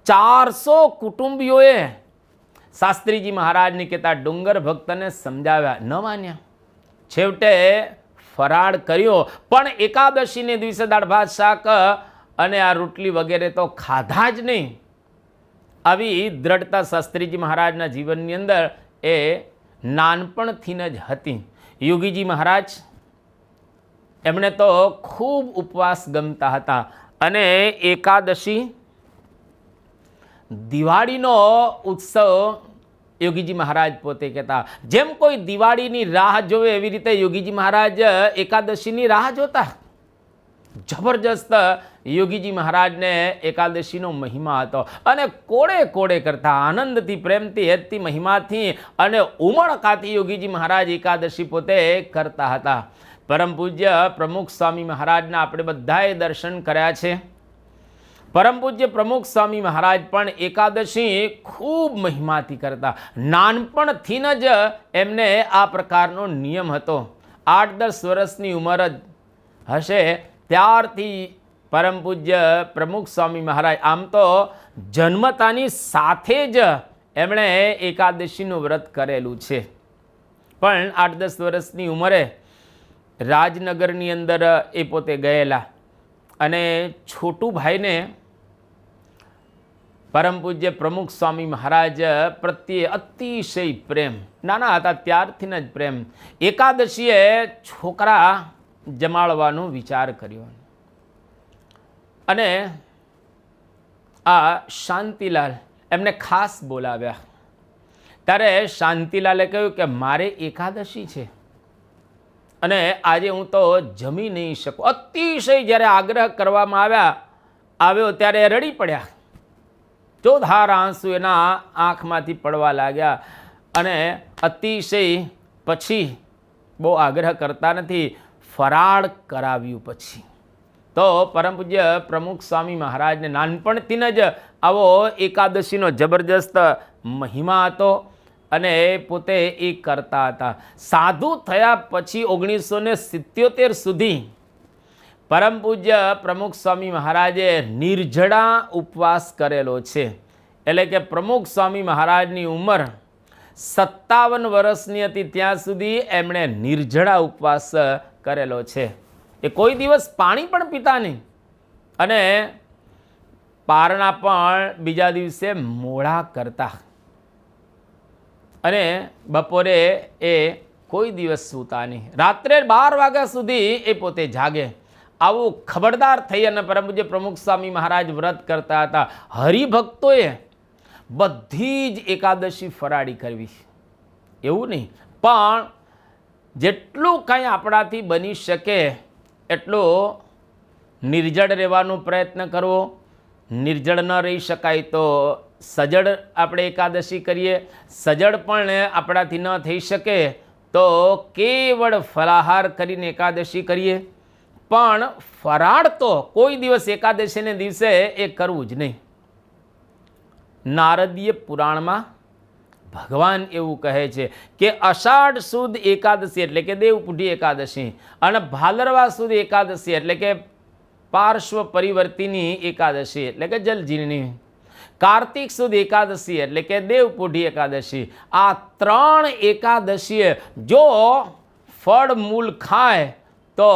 400 કુટુંબીઓએ શાસ્ત્રીજી મહારાજની કહેતા ડુંગર ભક્તને સમજાવ્યા, ન માન્યા. છેવટે ફરાળ કર્યો, પણ એકાદશીને દિવસે દાળ ભાત શાક અને આ રોટલી વગેરે તો ખાધા જ નહીં. આવી દ્રઢતા શાસ્ત્રીજી મહારાજના જીવનની અંદર એ નાનપણથી જ હતી. યોગીજી મહારાજ એમણે તો ખૂબ ઉપવાસ ગમતા હતા અને એકાદશી દિવાળીનો ઉત્સવ યોગીજી મહારાજ પોતે કહેતા. જેમ કોઈ દિવાળીની રાહ જોવે એવી રીતે યોગીજી મહારાજ એકાદશીની રાહ જોતા. જબરજસ્ત યોગીજી મહારાજને એકાદશીનો મહિમા હતો અને કોડે કોડે કરતા, આનંદથી, પ્રેમથી, હેતથી, મહિમાથી અને ઉમળકાથી યોગીજી મહારાજ એકાદશી પોતે કરતા હતા. પરમ પૂજ્ય પ્રમુખ સ્વામી મહારાજના આપણે બધાએ દર્શન કર્યા છે. પરમ પૂજ્ય પ્રમુખ સ્વામી મહારાજ પણ એકાદશી ખૂબ મહિમાથી કરતા. નાનપણથી જ એમને આ પ્રકારનો નિયમ હતો. 8-10 વર્ષની ઉંમર જ હશે ત્યારથી પરમ પૂજ્ય પ્રમુખ સ્વામી મહારાજ આમ તો જન્મતાની સાથે જ એમણે એકાદશીનું વ્રત કરેલું છે, પણ 8-10 વર્ષની ઉંમરે રાજનગરની અંદર એ પોતે ગયેલા અને છોટુભાઈને પરમ પૂજ્ય પ્રમુખ સ્વામી મહારાજ પ્રત્યે અતિશય પ્રેમ, નાના હતા ત્યારથી જ પ્રેમ. એકાદશીએ છોકરા જમાડવાનો વિચાર કર્યો અને આ શાંતિલાલ એમને ખાસ બોલાવ્યા. ત્યારે શાંતિલાલે કહ્યું કે મારે એકાદશી છે અને આજે હું તો જમી નહીં શકું. અતિશય જ્યારે આગ્રહ કરવામાં આવ્યો ત્યારે રડી પડ્યા. ચોધાર આંસુ એના આંખમાંથી પડવા લાગ્યા અને અતિશય પછી બહુ આગ્રહ કરતા નથી, ફરાળ કરાવ્યું. પછી તો પરમ પૂજ્ય પ્રમુખ સ્વામી મહારાજને નાનપણથી જ આવો એકાદશીનો જબરજસ્ત મહિમા હતો અને પોતે એ કરતા હતા. સાધુ થયા પછી 1977 સુધી પરમ પૂજ્ય પ્રમુખ સ્વામી મહારાજે નિર્જળા ઉપવાસ કરેલો છે. એટલે કે પ્રમુખ સ્વામી મહારાજની ઉંમર 57 વર્ષની હતી ત્યાં સુધી એમણે નિર્જળા ઉપવાસ કરેલો છે. એ કોઈ દિવસ પાણી પણ પીતા નહીં અને પારણા પણ બીજા દિવસે મોડા કરતા અને બપોરે એ કોઈ દિવસ સૂતા નહીં. રાત્રે 12 વાગ્યા સુધી એ પોતે જાગે. આવું ખબરદાર થઈ અને પરમ પૂજ્ય પ્રમુખ સ્વામી મહારાજ વ્રત કરતા હતા. હરિભક્તોએ બધી જ એકાદશી ફરાળી કરવી એવું નહીં, પણ જેટલું કાંઈ આપણાથી બની શકે એટલો નિર્જળ રહેવાનો પ્રયત્ન કરવો. નિર્જળ ન રહી શકાય તો સજળ આપણે એકાદશી કરીએ. સજળ પણ આપણાથી ન થઈ શકે તો કેવળ ફલાહાર કરીને એકાદશી કરીએ. પણ ફરાળ તો કોઈ દિવસ એકાદશીને દિવસે એ કરવું જ નહીં. નારદીય પુરાણમાં ભગવાન એવું કહે છે કે અષાઢ સુદ એકાદશી એટલે કે દેવપુઢી એકાદશી અને ભાદરવા સુદ એકાદશી એટલે કે પાર્શ્વ પરિવર્તિની એકાદશી એટલે કે જલજીની, કાર્તિક સુદ એકાદશી એટલે કે દેવપુઢી એકાદશી. આ 3 એકાદશીએ જો ફળ મૂળ ખાય તો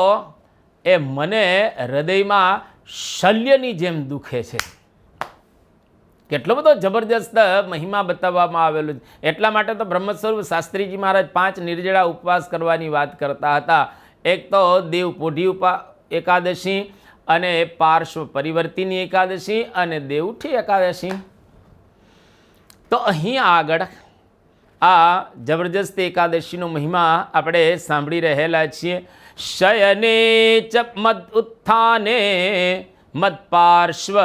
એ મને હૃદયમાં શલ્યની જેમ દુખે છે. કેટલો બધો જબરજસ્ત મહિમા બતાવવામાં આવેલો છે. એટલા માટે તો બ્રહ્મસ્વરૂપ શાસ્ત્રીજી મહારાજ 5 નિર્જળા ઉપવાસ કરવાની વાત કરતા હતા. એક તો દેવપોઢી એકાદશી અને પાર્શ્વ પરિવર્તિની એકાદશી અને દેવઉઠી એકાદશી. તો અહીં આગળ આ જબરજસ્ત એકાદશીનો મહિમા આપણે સાંભળી રહેલા છીએ. શયને ચ મદ ઉત્થાને મદ પાર્શ્વ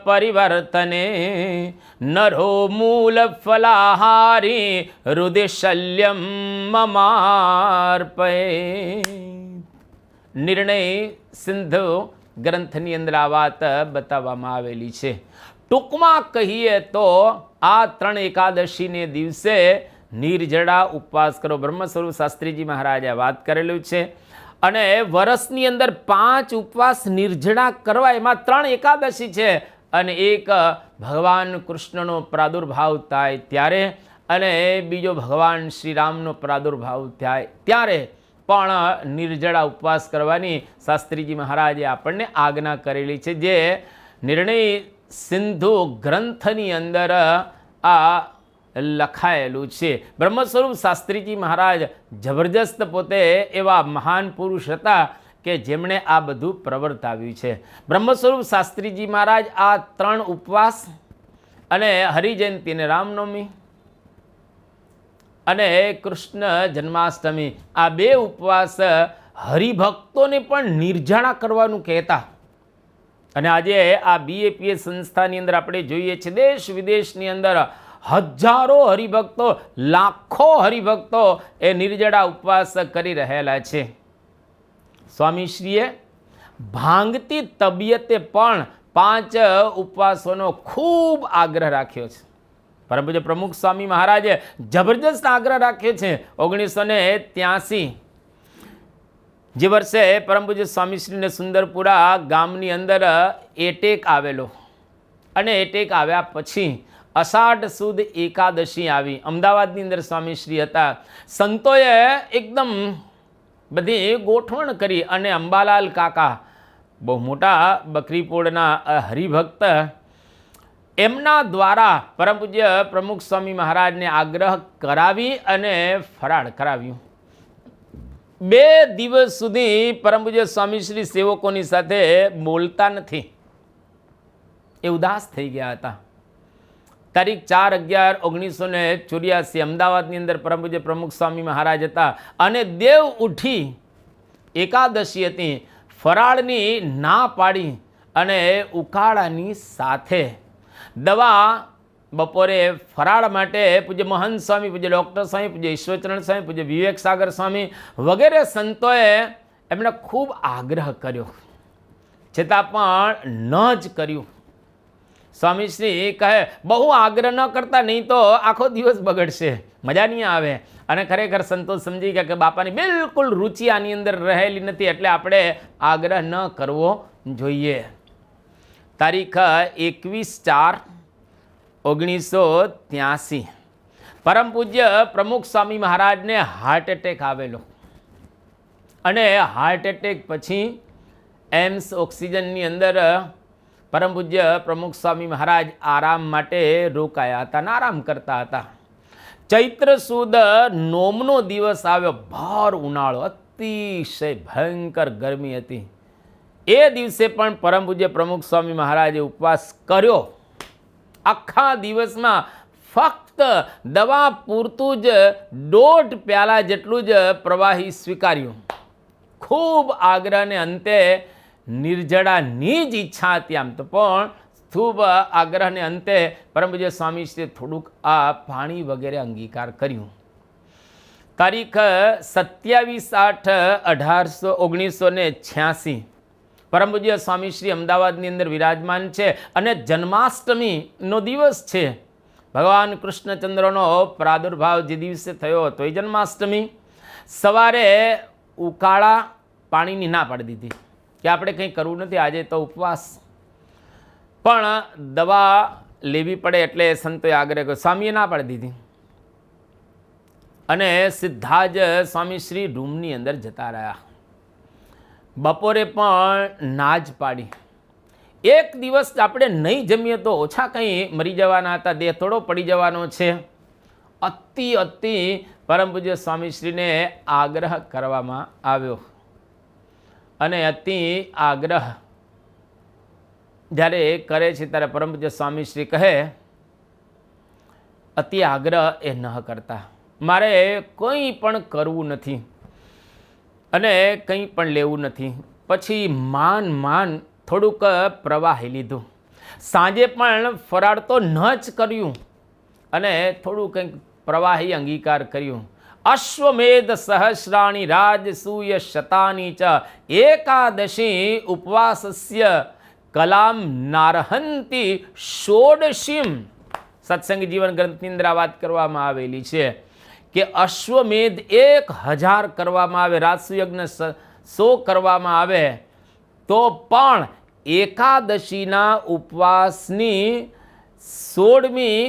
પરિવર્તને નરો મૂલ ફલાહારી હૃદય શલ્યમ મમાર્પય. નિર્ણય સિંધુ ગ્રંથની અંદર આ વાત બતાવવામાં આવેલી છે. ટૂંકમાં કહીએ તો આ 3 એકાદશીને દિવસે નિર્જળા ઉપવાસ કરો. બ્રહ્મ સ્વરૂપ શાસ્ત્રીજી મહારાજે વાત કરેલું છે. અને વર્ષની અંદર 5 ઉપવાસ નિર્જળા કરવા, એમાં 3 એકાદશી છે અને એક ભગવાન કૃષ્ણનો પ્રાદુર્ભાવ થાય ત્યારે અને બીજો ભગવાન શ્રી રામનો પ્રાદુર્ભાવ થાય ત્યારે પણ નિર્જળા ઉપવાસ કરવાની શાસ્ત્રીજી મહારાજે આપણને આજ્ઞા કરેલી છે, જે નિર્ણય સિંધુ ગ્રંથની અંદર આ લખાયેલું છે. બ્રહ્મ સ્વરૂપ શાસ્ત્રીજી મહારાજ જબરજસ્ત પોતે એવા મહાન પુરુષ હતા કે જેમણે આ બધું પ્રવર્તાવ્યું છે. બ્રહ્મ સ્વરૂપ શાસ્ત્રીજી મહારાજ આ 3 ઉપવાસ અને હરિજયંતિ અને રામનવમી અને કૃષ્ણ જન્માષ્ટમી, આ 2 ઉપવાસ હરિભક્તોને પણ નિર્જળા કરવાનું કહેતા. અને આજે આ BAPS સંસ્થાની અંદર આપણે જોઈએ છીએ દેશ વિદેશની અંદર હજારો હરિભક્તો, લાખો હરિભક્તો એ નિર્જળા ઉપવાસ કરી રહેલા છે. સ્વામીશ્રીએ ભાંગતી તબિયતે પણ 5 ઉપવાસોનો ખૂબ આગ્રહ રાખ્યો છે. પરમ પૂજ્ય પ્રમુખ સ્વામી મહારાજે જબરજસ્ત આગ્રહ રાખ્યો છે. 1983 જે વર્ષે પરમ પૂજ્ય સ્વામીશ્રીને સુંદરપુરા ગામની અંદર એટેક આવેલો અને એટેક આવ્યા પછી અષાઢ સુદ એકાદશી આવી. અમદાવાદની અંદર સ્વામીશ્રી હતા. સંતોએ એકદમ બધી ગોઠવણ કરી અને અંબાલાલ કાકા બહુ મોટા બકરીપોળના હરિભક્ત, એમના દ્વારા પરમ પૂજ્ય પ્રમુખ સ્વામી મહારાજને આગ્રહ કરાવી અને ફરાળ કરાવ્યું. 2 દિવસ સુધી પરમ પૂજ્ય સ્વામીશ્રી સેવકોની સાથે બોલતા નથી, એ ઉદાસ થઈ ગયા હતા. તારીખ 4/11/1984 અમદાવાદની અંદર પરમ પૂજ્ય પ્રમુખ સ્વામી મહારાજ હતા અને દેવ ઉઠી એકાદશી હતી. ફરાળની ના પાડી અને ઉકાળાની સાથે દવા બપોરે ફરાળ માટે પૂજ્ય મહંત સ્વામી, પૂજ્ય ડૉક્ટર સ્વામી, પૂજ્ય ઈશ્વરચરણ સ્વામી, પૂજ્ય વિવેક સાગર સ્વામી વગેરે સંતોએ એમણે ખૂબ આગ્રહ કર્યો, છતાં પણ ન જ કર્યું. સ્વામીશ્રી કહે બહુ આગ્રહ ન કરતા, નહીં તો આખો દિવસ બગડશે, મજા નહીં આવે. અને ખરેખર સંતો સમજી ગયા કે બાપાની બિલકુલ રુચિ આની અંદર રહેલી નથી, એટલે આપણે આગ્રહ ન કરવો જોઈએ. તારીખ 21/4/1983 પરમ પૂજ્ય પ્રમુખ સ્વામી મહારાજને હાર્ટ એટેક આવેલો અને હાર્ટ એટેક પછી એમ્સ ઓક્સિજનની અંદર પરમ પૂજ્ય પ્રમુખ સ્વામી મહારાજ આરામ માટે રોકાયા હતા અને આરામ કરતા હતા. ચૈત્ર સુદ નોમનો દિવસ આવ્યો, ભર ઉનાળો, અતિશય ભયંકર ગરમી હતી. એ દિવસે પણ પરમ પૂજ્ય પ્રમુખ સ્વામી મહારાજે ઉપવાસ કર્યો. આખા દિવસમાં ફક્ત દવા પૂરતું જ 1.5 પ્યાલા જેટલું જ પ્રવાહી સ્વીકાર્યું. ખૂબ આગ્રહને અંતે નિર્જળાની જ ઈચ્છા હતી આમ તો, પણ ખૂબ આગ્રહને અંતે પરમ પૂજ્ય સ્વામીશ્રીએ થોડુંક આ પાણી વગેરે અંગીકાર કર્યું. તારીખ 27/8/1986 પરમ પૂજ્ય સ્વામીશ્રી અમદાવાદની અંદર વિરાજમાન છે અને જન્માષ્ટમીનો દિવસ છે. ભગવાન કૃષ્ણચંદ્રનો પ્રાદુર્ભાવ જે દિવસે થયો હતો એ જન્માષ્ટમી. સવારે ઉકાળા પાણીની ના પાડી દીધી કે આપણે કંઈ કરવું નથી, આજે તો ઉપવાસ, પણ દવા લેવી પડે એટલે સંતોએ આગ્રહ કર્યો. સ્વામીએ ના પાડી દીધી અને સીધા જ સ્વામીશ્રી રૂમની અંદર જતા રહ્યા. બપોરે પણ ના જ પાડી. એક દિવસ આપણે નહીં જમીએ તો ઓછા કંઈ મરી જવાના હતા, દેહ થોડો પડી જવાનો છે. અતિ પરમ પૂજ્ય સ્વામીશ્રીને આગ્રહ કરવામાં આવ્યો. અને અતિ આગ્રહ જ્યારે કરે છે ત્યારે પરમ પૂજ્ય સ્વામી શ્રી કહે અતિ આગ્રહ એ ન કરતા, મારે કંઈ પણ કરવું નથી અને કંઈ પણ લેવું નથી. પછી માન થોડુંક પ્રવાહી લીધું, સાંજે પણ ફરાળ તો ન જ કર્યું અને થોડું કંઈક પ્રવાહી અંગીકાર કર્યું. અશ્વમેધ સહસ્રાણી રાજસૂય શતાની ચ એકાદશી ઉપવાસસ્ય કલામ નારહંતી ષોડશીમ. સત્સંગ જીવન ગ્રંથની અંદર આ વાત કરવામાં આવેલી છે કે અશ્વમેધ 1000 કરવામાં આવે, રાજસુયજ્ઞ 100 કરવામાં આવે તો પણ એકાદશીના ઉપવાસની 16મી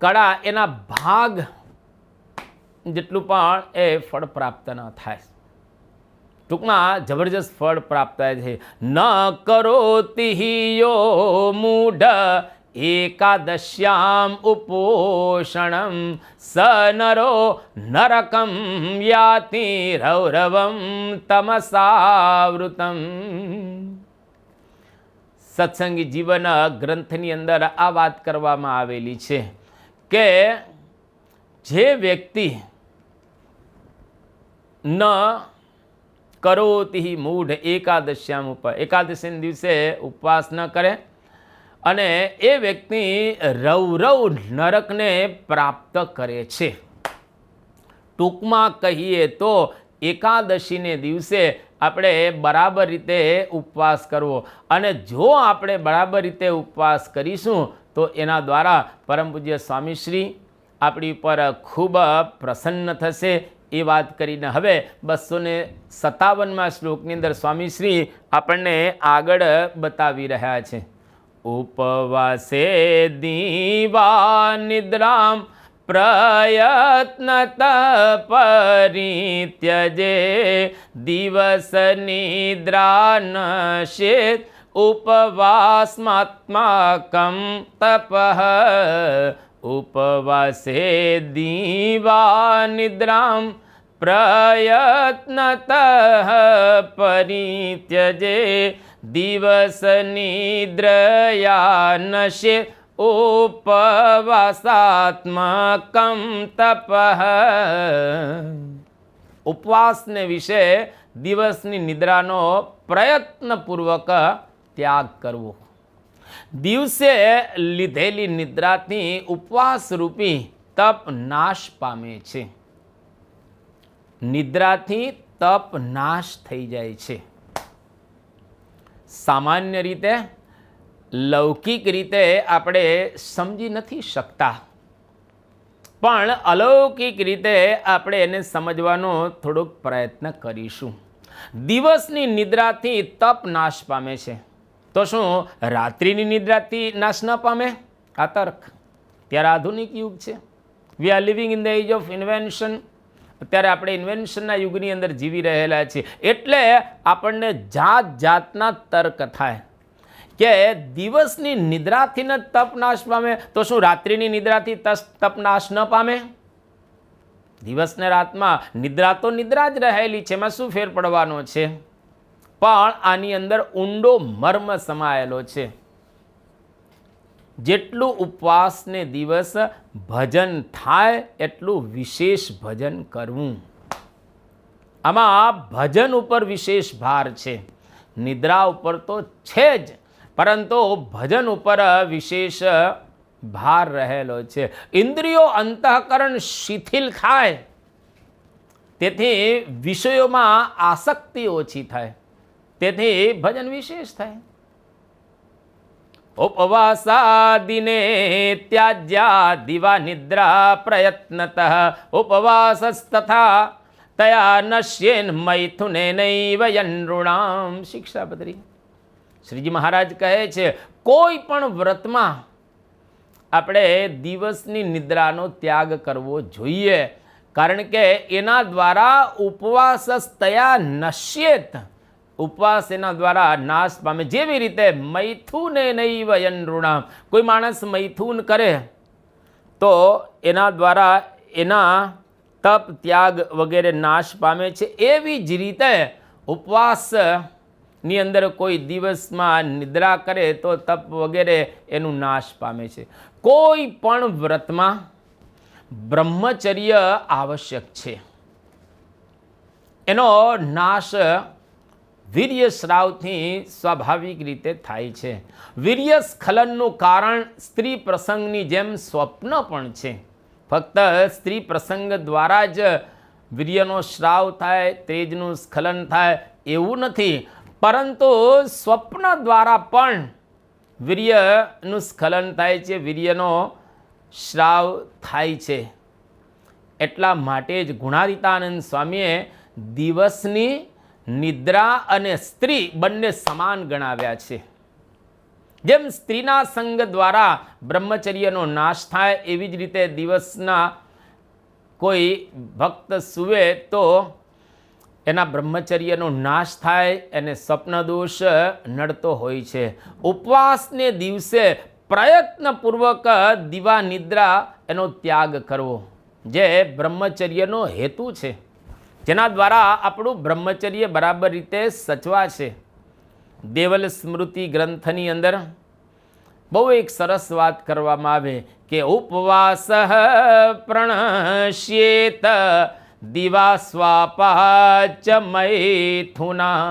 કળા એના ભાગ જેટલું પણ એ ફળ પ્રાપ્ત ન થાય. ટૂંકમાં જબરજસ્ત ફળ પ્રાપ્ત થાય છે. ન કરોતિ યો મૂઢ એકાદશ્યામ ઉપોષણમ સ નરો નરકમ યાતિ રૌરવમ તમસાવૃતમ. સત્સંગી જીવન ગ્રંથની અંદર આ વાત કરવામાં આવેલી છે કે જે વ્યક્તિ ન કરોતિ મૂઢ એકાદશ્યામ ઉપર, એકાદશીના દિવસે ઉપવાસ ન કરે અને એ વ્યક્તિ રૌરવ નરકને પ્રાપ્ત કરે છે. ટૂંકમાં કહીએ તો એકાદશીને દિવસે આપણે બરાબર રીતે ઉપવાસ કરવો અને જો આપણે બરાબર રીતે ઉપવાસ કરીશું તો એના દ્વારા પરમ પૂજ્ય સ્વામીશ્રી આપણી ઉપર ખૂબ પ્રસન્ન થશે. એ વાત કરીને હવે 257મા શ્લોકની અંદર સ્વામીશ્રી આપણને આગળ બતાવી રહ્યા છે. ઉપવાસે દીવા નિદ્રામ પ્રયત્નત પરિત્યજે દિવસ નિદ્રા નશેત ઉપવાસમાત્મકમ તપઃ. ઉપવાસે દીવા નિદ્રામ પ્રયત્નત પરિત્યજે દિવસ નિદ્રયા નશેત ઉપવાસાત્મકમ તપઃ. ઉપવાસને વિશે દિવસની નિદ્રાનો પ્રયત્નપૂર્વક ત્યાગ કરવો. દિવસે લીધેલી નિદ્રાથી ઉપવાસ રૂપી તપ નાશ પામે છે. નિદ્રાથી તપ નાશ થઈ જાય છે. સામાન્ય રીતે લૌકિક રીતે આપણે સમજી નથી શકતા, પણ અલૌકિક રીતે આપણે એને સમજવાનો થોડોક પ્રયત્ન કરીશું. દિવસની નિદ્રાથી તપ નાશ પામે છે તો શું રાત્રિની નિદ્રાથી નાશ ન પામે? આ તર્ક. ત્યારે આધુનિક યુગ છે. We are living in the age of invention. અત્યારે આપણે ઇન્વેન્શનના યુગની અંદર જીવી રહેલા છીએ એટલે આપણને જાત જાતના તર્ક થાય કે દિવસની નિદ્રાથી ન તપ નાશ પામે તો શું રાત્રિની નિદ્રાથી તપ નાશ ન પામે? દિવસને રાતમાં નિદ્રા તો નિદ્રા જ રહેલી છે, એમાં શું ફેર પડવાનો છે? પણ આની અંદર ઊંડો મર્મ સમાયેલો છે. જેટલું ઉપવાસને દિવસ ભજન થાય એટલું વિશેષ ભજન કરવું. આમાં ભજન ઉપર વિશેષ ભાર છે. નિદ્રા ઉપર તો છે જ, પરંતુ ભજન ઉપર વિશેષ ભાર રહેલો છે. ઇન્દ્રિયો અંતઃકરણ શિથિલ થાય તેથી વિષયોમાં આસક્તિ ઓછી થાય, તેથી ભજન વિશેષ થાય. ઉપવાસાદિને ત્યાજ્યા દિવા નિદ્રા પ્રયત્નતઃ ઉપવાસસ્તથા તયા નશ્યેન મૈથુને નૈવ યનૃણામ. શિક્ષાપત્રી શ્રીજી મહારાજ કહે છે કોઈ પણ વ્રતમાં આપણે દિવસની નિદ્રાનો ત્યાગ કરવો જોઈએ, કારણ કે એના દ્વારા ઉપવાસસ્તયા નશ્યેત, ઉપવાસ એના દ્વારા નાશ પામે. જેવી રીતે મૈથુને નૈવ યનૃણામ, કોઈ માણસ મૈથુન કરે તો એના દ્વારા એના તપ ત્યાગ વગેરે નાશ પામે છે. એવી જ રીતે ઉપવાસની અંદર કોઈ દિવસમાં નિદ્રા કરે તો તપ વગેરે એનું નાશ પામે છે. કોઈ પણ વ્રતમાં બ્રહ્મચર્ય આવશ્યક છે. એનો નાશ વીર્ય સ્રાવથી સ્વાભાવિક રીતે થાય છે. વીર્ય સ્ખલનનું કારણ સ્ત્રી પ્રસંગની જેમ સ્વપ્ન પણ છે. ફક્ત સ્ત્રી પ્રસંગ દ્વારા જ વીર્યનો સ્રાવ થાય, તેજનું સ્ખલન થાય એવું નથી, પરંતુ સ્વપ્ન દ્વારા પણ વીર્યનું સ્ખલન થાય છે, વીર્યનો સ્રાવ થાય છે. એટલા માટે જ ગુણાતીતાનંદ સ્વામીએ દિવસની નિદ્રા અને સ્ત્રી બંને સમાન ગણાવ્યા છે. જેમ સ્ત્રીના સંગ દ્વારા બ્રહ્મચર્યનો નાશ થાય એવી જ રીતે દિવસના કોઈ ભક્ત સૂવે તો એના બ્રહ્મચર્યનો નાશ થાય, એને સ્વપ્ન દોષ નડતો હોય છે. ઉપવાસને દિવસે પ્રયત્નપૂર્વક દિવા નિદ્રા એનો ત્યાગ કરવો, જે બ્રહ્મચર્યનો હેતુ છે, જેના દ્વારા આપણું બ્રહ્મચર્ય બરાબર રીતે સચવાશે. દેવલ સ્મૃતિ ગ્રંથની અંદર બહુ એક સરસ વાત કરવામાં આવે કે ઉપવાસ પ્રણશ્યેત દિવા સ્વાપાચ મૈથુના.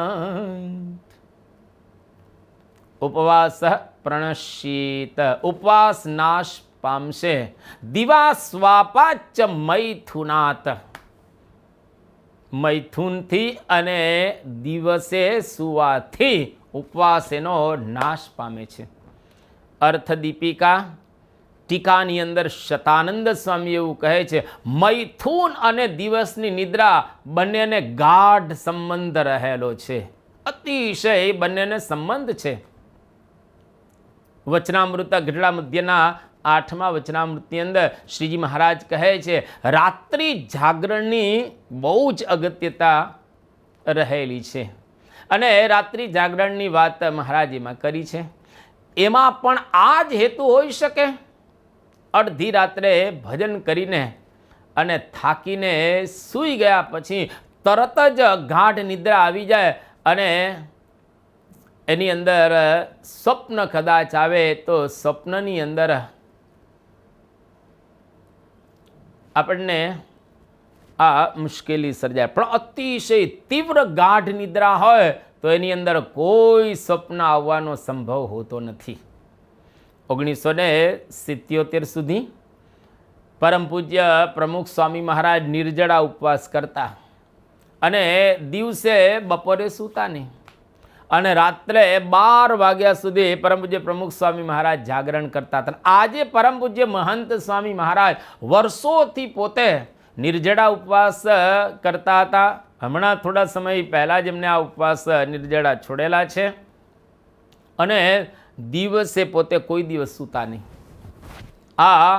ઉપવાસ પ્રણશ્યેત, ઉપવાસ નાશ પામશે. દિવા સ્વાપાચ મૈથુનાત, મૈથુનથી અને દિવસે સુવાથી ઉપવાસ એનો નાશ પામે છે. અર્થદીપિકા ટીકાની અંદર શતાનંદ સ્વામી એવું કહે છે, મૈથુન અને દિવસની નિદ્રા બંનેને ગાઢ સંબંધ રહેલો છે. અતિશય બંનેને સંબંધ છે. વચનામૃત ગઢડા મધ્યના 8મા વચનામૃતની અંદર શ્રીજી મહારાજ કહે છે, રાત્રિ જાગરણની બહુ જ અગત્યતા રહેલી છે. અને રાત્રિ જાગરણની વાત મહારાજ એમાં કરી છે. એમાં પણ આ જ હેતુ હોઈ શકે. અડધી રાત્રે ભજન કરીને અને થાકીને સૂઈ ગયા પછી તરત જ ગાઢ નિદ્રા આવી જાય અને એની અંદર સ્વપ્ન કદાચ આવે તો સ્વપ્નની અંદર આપણને આ મુશ્કેલી સર્જાય. પણ અતિશય તીવ્ર ગાઢ નિદ્રા હોય તો એની અંદર કોઈ સ્વપ્ન આવવાનો સંભવ હોતો નથી. 1977 સુધી પરમ પૂજ્ય પ્રમુખ સ્વામી મહારાજ નિર્જળા ઉપવાસ કરતા અને દિવસે બપોરે સૂતા નહીં અને રાત્રે 12 વાગ્યા સુધી પરમ પૂજ્ય પ્રમુખ સ્વામી મહારાજ જાગરણ કરતા હતા. આજે પરમ પૂજ્ય મહંત સ્વામી મહારાજ વર્ષોથી પોતે નિર્જળા ઉપવાસ કરતા હતા. હમણાં થોડા સમય પહેલાં જ એમને આ ઉપવાસ નિર્જળા છોડેલા છે અને દિવસે પોતે કોઈ દિવસ સૂતા નહીં. આ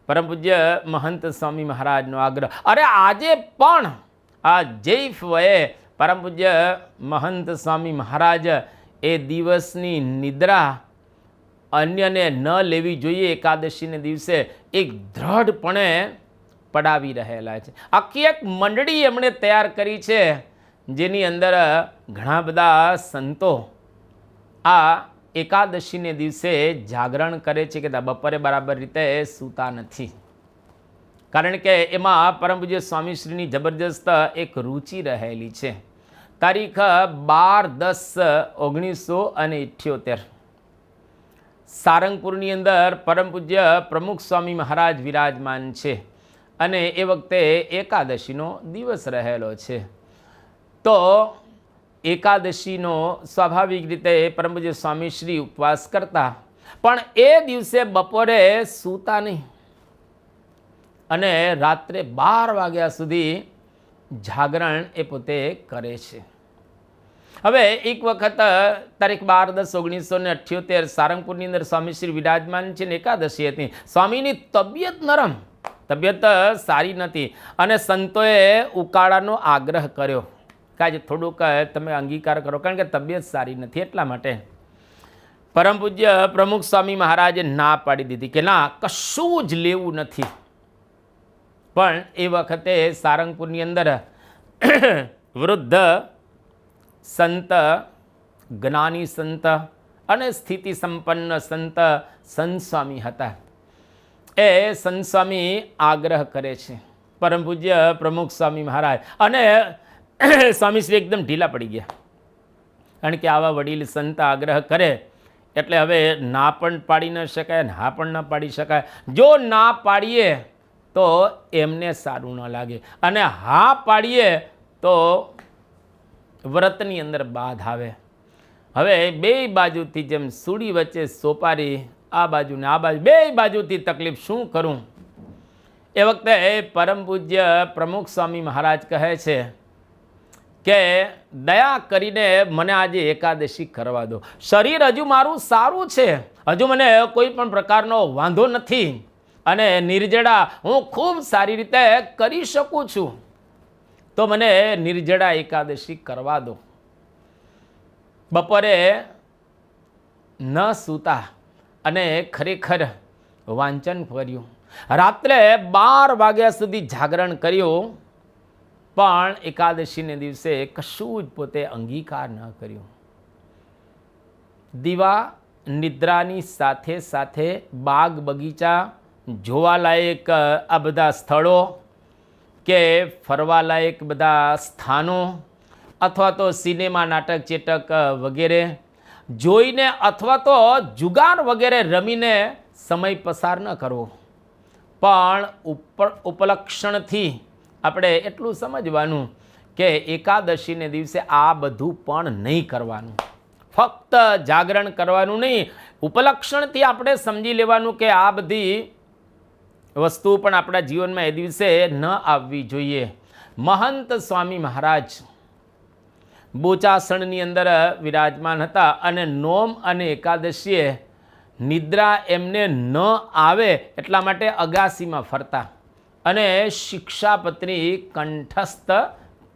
પરમ પૂજ્ય મહંત સ્વામી મહારાજનો આગ્રહ. અરે આજે પણ આ જૈફ વયે પરમ પૂજ્ય મહંત સ્વામી મહારાજ એ દિવસની નિદ્રા અન્યને ન લેવી જોઈએ એકાદશીને દિવસે એક દ્રઢપણે પડાવી રહેલા છે. આખી એક મંડળી એમણે તૈયાર કરી છે જેની અંદર ઘણા બધા સંતો આ એકાદશીને દિવસે જાગરણ કરે છે કે બપોરે બરાબર રીતે સૂતા નથી. કારણ કે એમાં પરમ પૂજ્ય સ્વામીશ્રીની જબરજસ્ત એક રુચિ રહેલી છે. તારીખ 12-10-1978 સારંગપુરની અંદર પરમ પૂજ્ય પ્રમુખ સ્વામી મહારાજ વિરાજમાન છે અને એ વખતે એકાદશીનો દિવસ રહેલો છે. તો એકાદશીનો સ્વાભાવિક રીતે પરમ પૂજ્ય સ્વામીશ્રી ઉપવાસ કરતા, પણ એ દિવસે બપોરે સૂતા નહીં અને રાત્રે 12 વાગ્યા સુધી જાગરણ એ પોતે કરે છે. હવે એક વખત તારીખ 12-10-1978 સારંગપુરની અંદર સ્વામીશ્રી વિરાજમાન છે ને એકાદશી હતી. સ્વામીની તબિયત નરમ, તબિયત સારી નથી અને સંતોએ ઉકાળાનો આગ્રહ કર્યો કે આજે થોડુંક તમે અંગીકાર કરો કારણ કે તબિયત સારી નથી. એટલા માટે પરમ પૂજ્ય પ્રમુખ સ્વામી મહારાજે ના પાડી દીધી કે ના, કશું જ લેવું નથી. પણ એ વખતે સારંગપુરની અંદર વૃદ્ધ સંત, જ્ઞાની સંત અને સ્થિતિ સંપન્ન સંત સંત સ્વામી હતા. એ સંત સ્વામી આગ્રહ કરે છે, પરમ પૂજ્ય પ્રમુખ સ્વામી મહારાજ, અને સ્વામીશ્રી એકદમ ઢીલા પડી ગયા. કારણ કે આવા વડીલ સંત આગ્રહ કરે એટલે હવે ના પણ પાડી ન શકાય, ના પણ ન પાડી શકાય. જો ના પાડીએ તો એમને સારું ન લાગે, અને હા પાડીએ તો વ્રતની અંદર બાધ આવે. હવે બે બાજુથી જેમ સૂડી વચ્ચે સોપારી, આ બાજુ ને આ બાજુ, બે બાજુથી તકલીફ, શું કરું? એ વખતે પરમ પૂજ્ય પ્રમુખ સ્વામી મહારાજ કહે છે કે દયા કરીને મને આજે એકાદશી કરવા દો. શરીર હજુ મારું સારું છે, હજુ મને કોઈ પણ પ્રકારનો વાંધો નથી, અને નિર્જળા હું ખૂબ સારી રીતે કરી શકું છું, તો મને નિર્જળા એકાદશી કરવા દો. બપોરે ન સૂતા અને ખરેખર વાંચન કર્યું, રાત્રે 12 વાગ્યા સુધી જાગરણ કર્યું, પણ એકાદશીને દિવસે કશું જ પોતે અંગીકાર ન કર્યું. દીવા નિદ્રાની સાથે સાથે બાગ બગીચા, જોવાલાયક આ બધા સ્થળો કે ફરવાલાયક બધા સ્થાનો, અથવા તો સિનેમા, નાટક, ચેટક વગેરે જોઈને અથવા તો જુગાર વગેરે રમીને સમય પસાર ન કરવો. પણ ઉપલક્ષણથી આપણે એટલું સમજવાનું કે એકાદશીને દિવસે આ બધું પણ નહીં કરવાનું. ફક્ત જાગરણ કરવાનું નહીં, ઉપલક્ષણથી આપણે સમજી લેવાનું કે આ બધી વસ્તુ પણ આપણા જીવનમાં એ દિવસે ન આવવી જોઈએ. મહંત સ્વામી મહારાજ બોચાસણની અંદર વિરાજમાન હતા, અને નોમ અને એકાદશીએ નિદ્રા એમને ન આવે એટલા માટે અગાસીમાં ફરતા અને શિક્ષાપત્રી કંઠસ્થ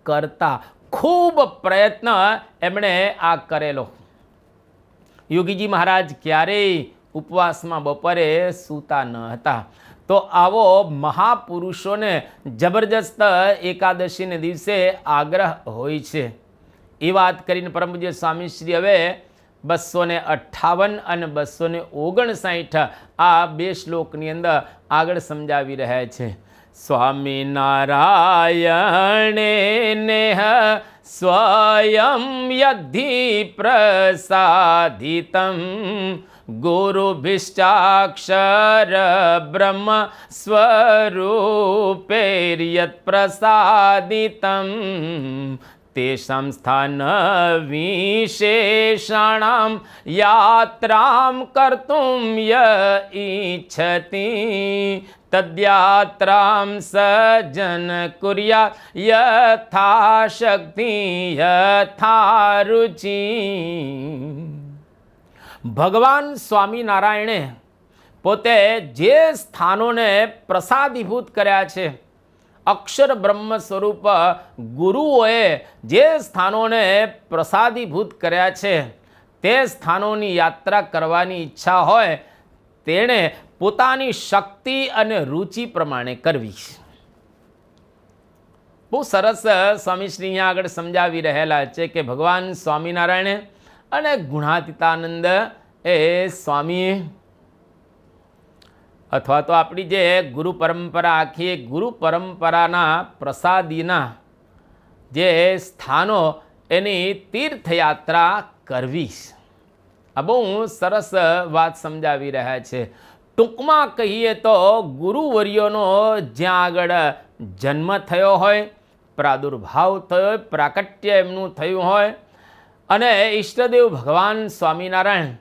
કરતા. ખૂબ પ્રયત્ન એમણે આ કરેલો. યોગીજી મહારાજ ક્યારેય ઉપવાસમાં બપોરે સૂતા ન હતા. તો આવો મહાપુરુષોને જબરજસ્ત એકાદશીને દિવસે આગ્રહ હોય છે. એ વાત કરીને પરમ પૂજ્ય સ્વામીશ્રી હવે 258 અને 259 આ બે શ્લોકની અંદર આગળ સમજાવી રહ્યા છે. સ્વામિનારાયણે નેહ સ્વયં યદ્ધિ પ્રસાદિતં ગુરુભિશ્ચાક્ષર બ્રહ્મ સ્વરૂપેર્યત પ્રસાદિતં તેષાં સ્થાન વિશેષાણામ યાત્રામ કર્તુમ ય ઈચ્છતિ તદ્યાત્રામ સજ્જન કુર્યાત યથાશક્તિ યથારુચિ. ભગવાન સ્વામિનારાયણે પોતે જે સ્થાનોને પ્રસાદીભૂત કર્યા છે, અક્ષર બ્રહ્મ સ્વરૂપ ગુરુઓએ જે સ્થાનોને પ્રસાદીભૂત કર્યા છે, તે સ્થાનોની યાત્રા કરવાની ઈચ્છા હોય તેણે પોતાની શક્તિ અને રુચિ પ્રમાણે કરવી. બહુ સરસ સ્વામીશ્રી અહીંયા આગળ સમજાવી રહેલા છે કે ભગવાન સ્વામિનારાયણે અને ગુણાતીતાનંદ એ સ્વામી અથવા તો આપણી જે ગુરુ પરંપરા, આખી ગુરુ પરંપરાના પ્રસાદીના જે સ્થાનો, એની તીર્થયાત્રા કરવી. આ બહુ સરસ વાત સમજાવી રહ્યા છે. ટૂંકમાં કહીએ તો ગુરુવર્યોનો જ્યાં આગળ જન્મ થયો હોય, પ્રાદુર્ભાવ થયો હોય, પ્રાકટ્ય એમનું થયું હોય, અને ઈષ્ટદેવ ભગવાન સ્વામિનારાયણ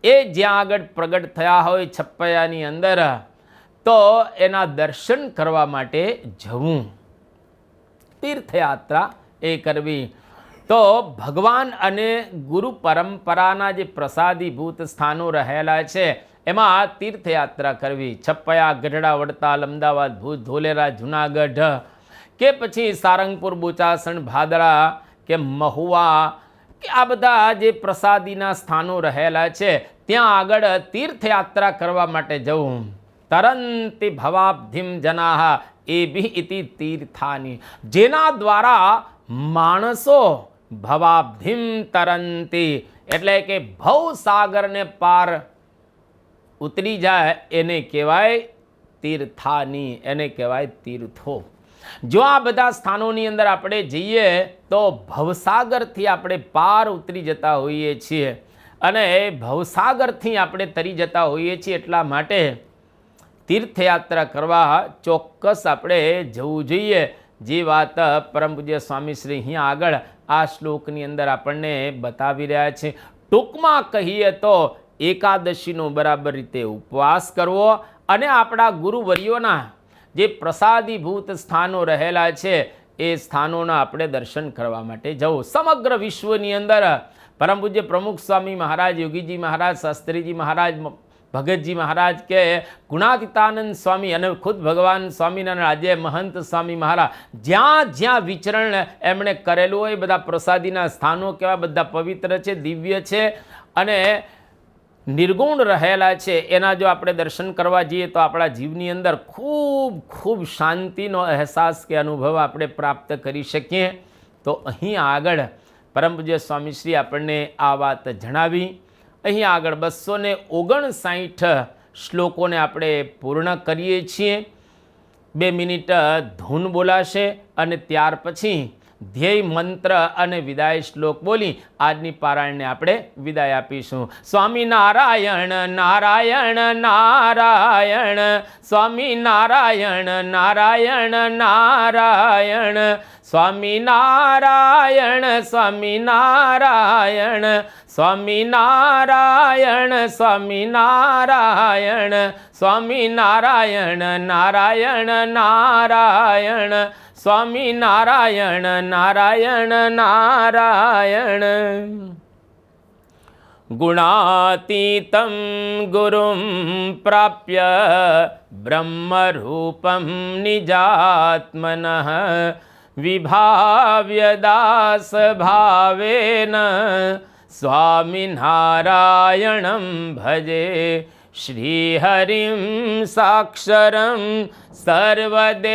એ જ્યાં આગળ પ્રગટ થયા હોય છપ્પૈયાની અંદર, તો એના દર્શન કરવા માટે જવું, તીર્થયાત્રા એ કરવી. તો ભગવાન અને ગુરુ પરંપરાના જે પ્રસાદીભૂત સ્થાનો રહેલા છે એમાં તીર્થયાત્રા કરવી. છપ્પૈયા, ગઢડા, વડતાલ, અમદાવાદ, ભુજ, ધોલેરા, જુનાગઢ, કે પછી સારંગપુર, બોચાસણ, ભાદરા કે મહુવા, કે આ બધા જે પ્રસાદીના સ્થાનો રહેલા છે ત્યાં આગળ તીર્થયાત્રા કરવા માટે જવું. તરંતિ ભવાબ્ધિમ જનાહ એભિ ઇતિ તીર્થાની. જેના દ્વારા માણસો ભવાબ્ધિમ તરંતી, એટલે કે ભવસાગરને પાર ઉતરી જાય એને કહેવાય તીર્થાની, એને કહેવાય તીર્થો. જો આ બધા સ્થાનોની અંદર આપણે જઈએ તો ભવસાગરથી આપણે પાર ઉતરી જતા હોઈએ છીએ અને ભવસાગરથી આપણે તરી જતા હોઈએ છીએ. એટલા માટે તીર્થયાત્રા કરવા ચોક્કસ આપણે જવું જોઈએ. જે વાત પરમ પૂજ્ય સ્વામી શ્રી અહીંયા આગળ આ શ્લોકની અંદર આપણને બતાવી રહ્યા છે. ટૂંકમાં કહીએ તો એકાદશીનો બરાબર રીતે ઉપવાસ કરવો અને આપણા ગુરુવર્યોના જે પ્રસાદીભૂત સ્થાનો રહેલા છે એ સ્થાનોના આપણે દર્શન કરવા માટે જવું. સમગ્ર વિશ્વની અંદર પરમ પૂજ્ય પ્રમુખ સ્વામી મહારાજ, યોગીજી મહારાજ, શાસ્ત્રીજી મહારાજ, ભગતજી મહારાજ કે ગુણાતીતાનંદ સ્વામી અને ખુદ ભગવાન સ્વામિનારાયણ આજે મહંત સ્વામી મહારાજ જ્યાં જ્યાં વિચરણ એમણે કરેલું હોય બધા પ્રસાદીના સ્થાનો કેવા બધા પવિત્ર છે, દિવ્ય છે અને નિર્ગુણ રહેલા છે. એના જો આપણે દર્શન કરવા જઈએ તો આપણા જીવની અંદર ખૂબ ખૂબ શાંતિનો અહેસાસ કે અનુભવ આપણે પ્રાપ્ત કરી શકીએ. તો અહીં આગળ પરમ પૂજ્ય સ્વામીશ્રી આપણને આ વાત જણાવી. અહીં આગળ 259 શ્લોકોને આપણે પૂર્ણ કરીએ છીએ. 2 મિનિટ ધૂન બોલાશે અને ત્યાર પછી ધ્યેય મંત્ર અને વિદાય શ્લોક બોલી આજની પારાયણને આપણે વિદાય આપીશું. સ્વામી નારાયણ નારાયણ નારાયણ, સ્વામી નારાયણ નારાયણ નારાયણ, સ્વામી નારાયણ સ્વામી નારાયણ, સ્વામી નારાયણ સ્વામી નારાયણ, સ્વામી નારાયણ નારાયણ નારાયણ, સ્વામી નારાયણ નારાયણ નારાયણ. ગુણાતીતમ ગુરુમ પ્રાપ્ય બ્રહ્મરૂપમ નિજાત્મનઃ, વિભાવ્ય દાસ ભાવેન સ્વામિનારાયણં ભજે. શ્રીહરિમ સાક્ષરમ સર્વદેવેશ્વરમ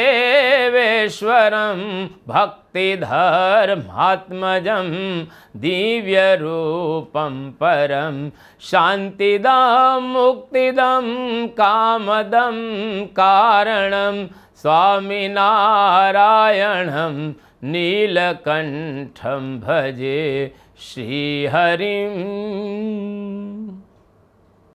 ભક્તિધર્માત્મજમ દિવ્યરૂપમ પરમ, શાંતિદમ મુક્તિદમ કામદમ કારણમ સ્વામિનારાયણમ નીલકંઠમ ભજે. શ્રીહરિમ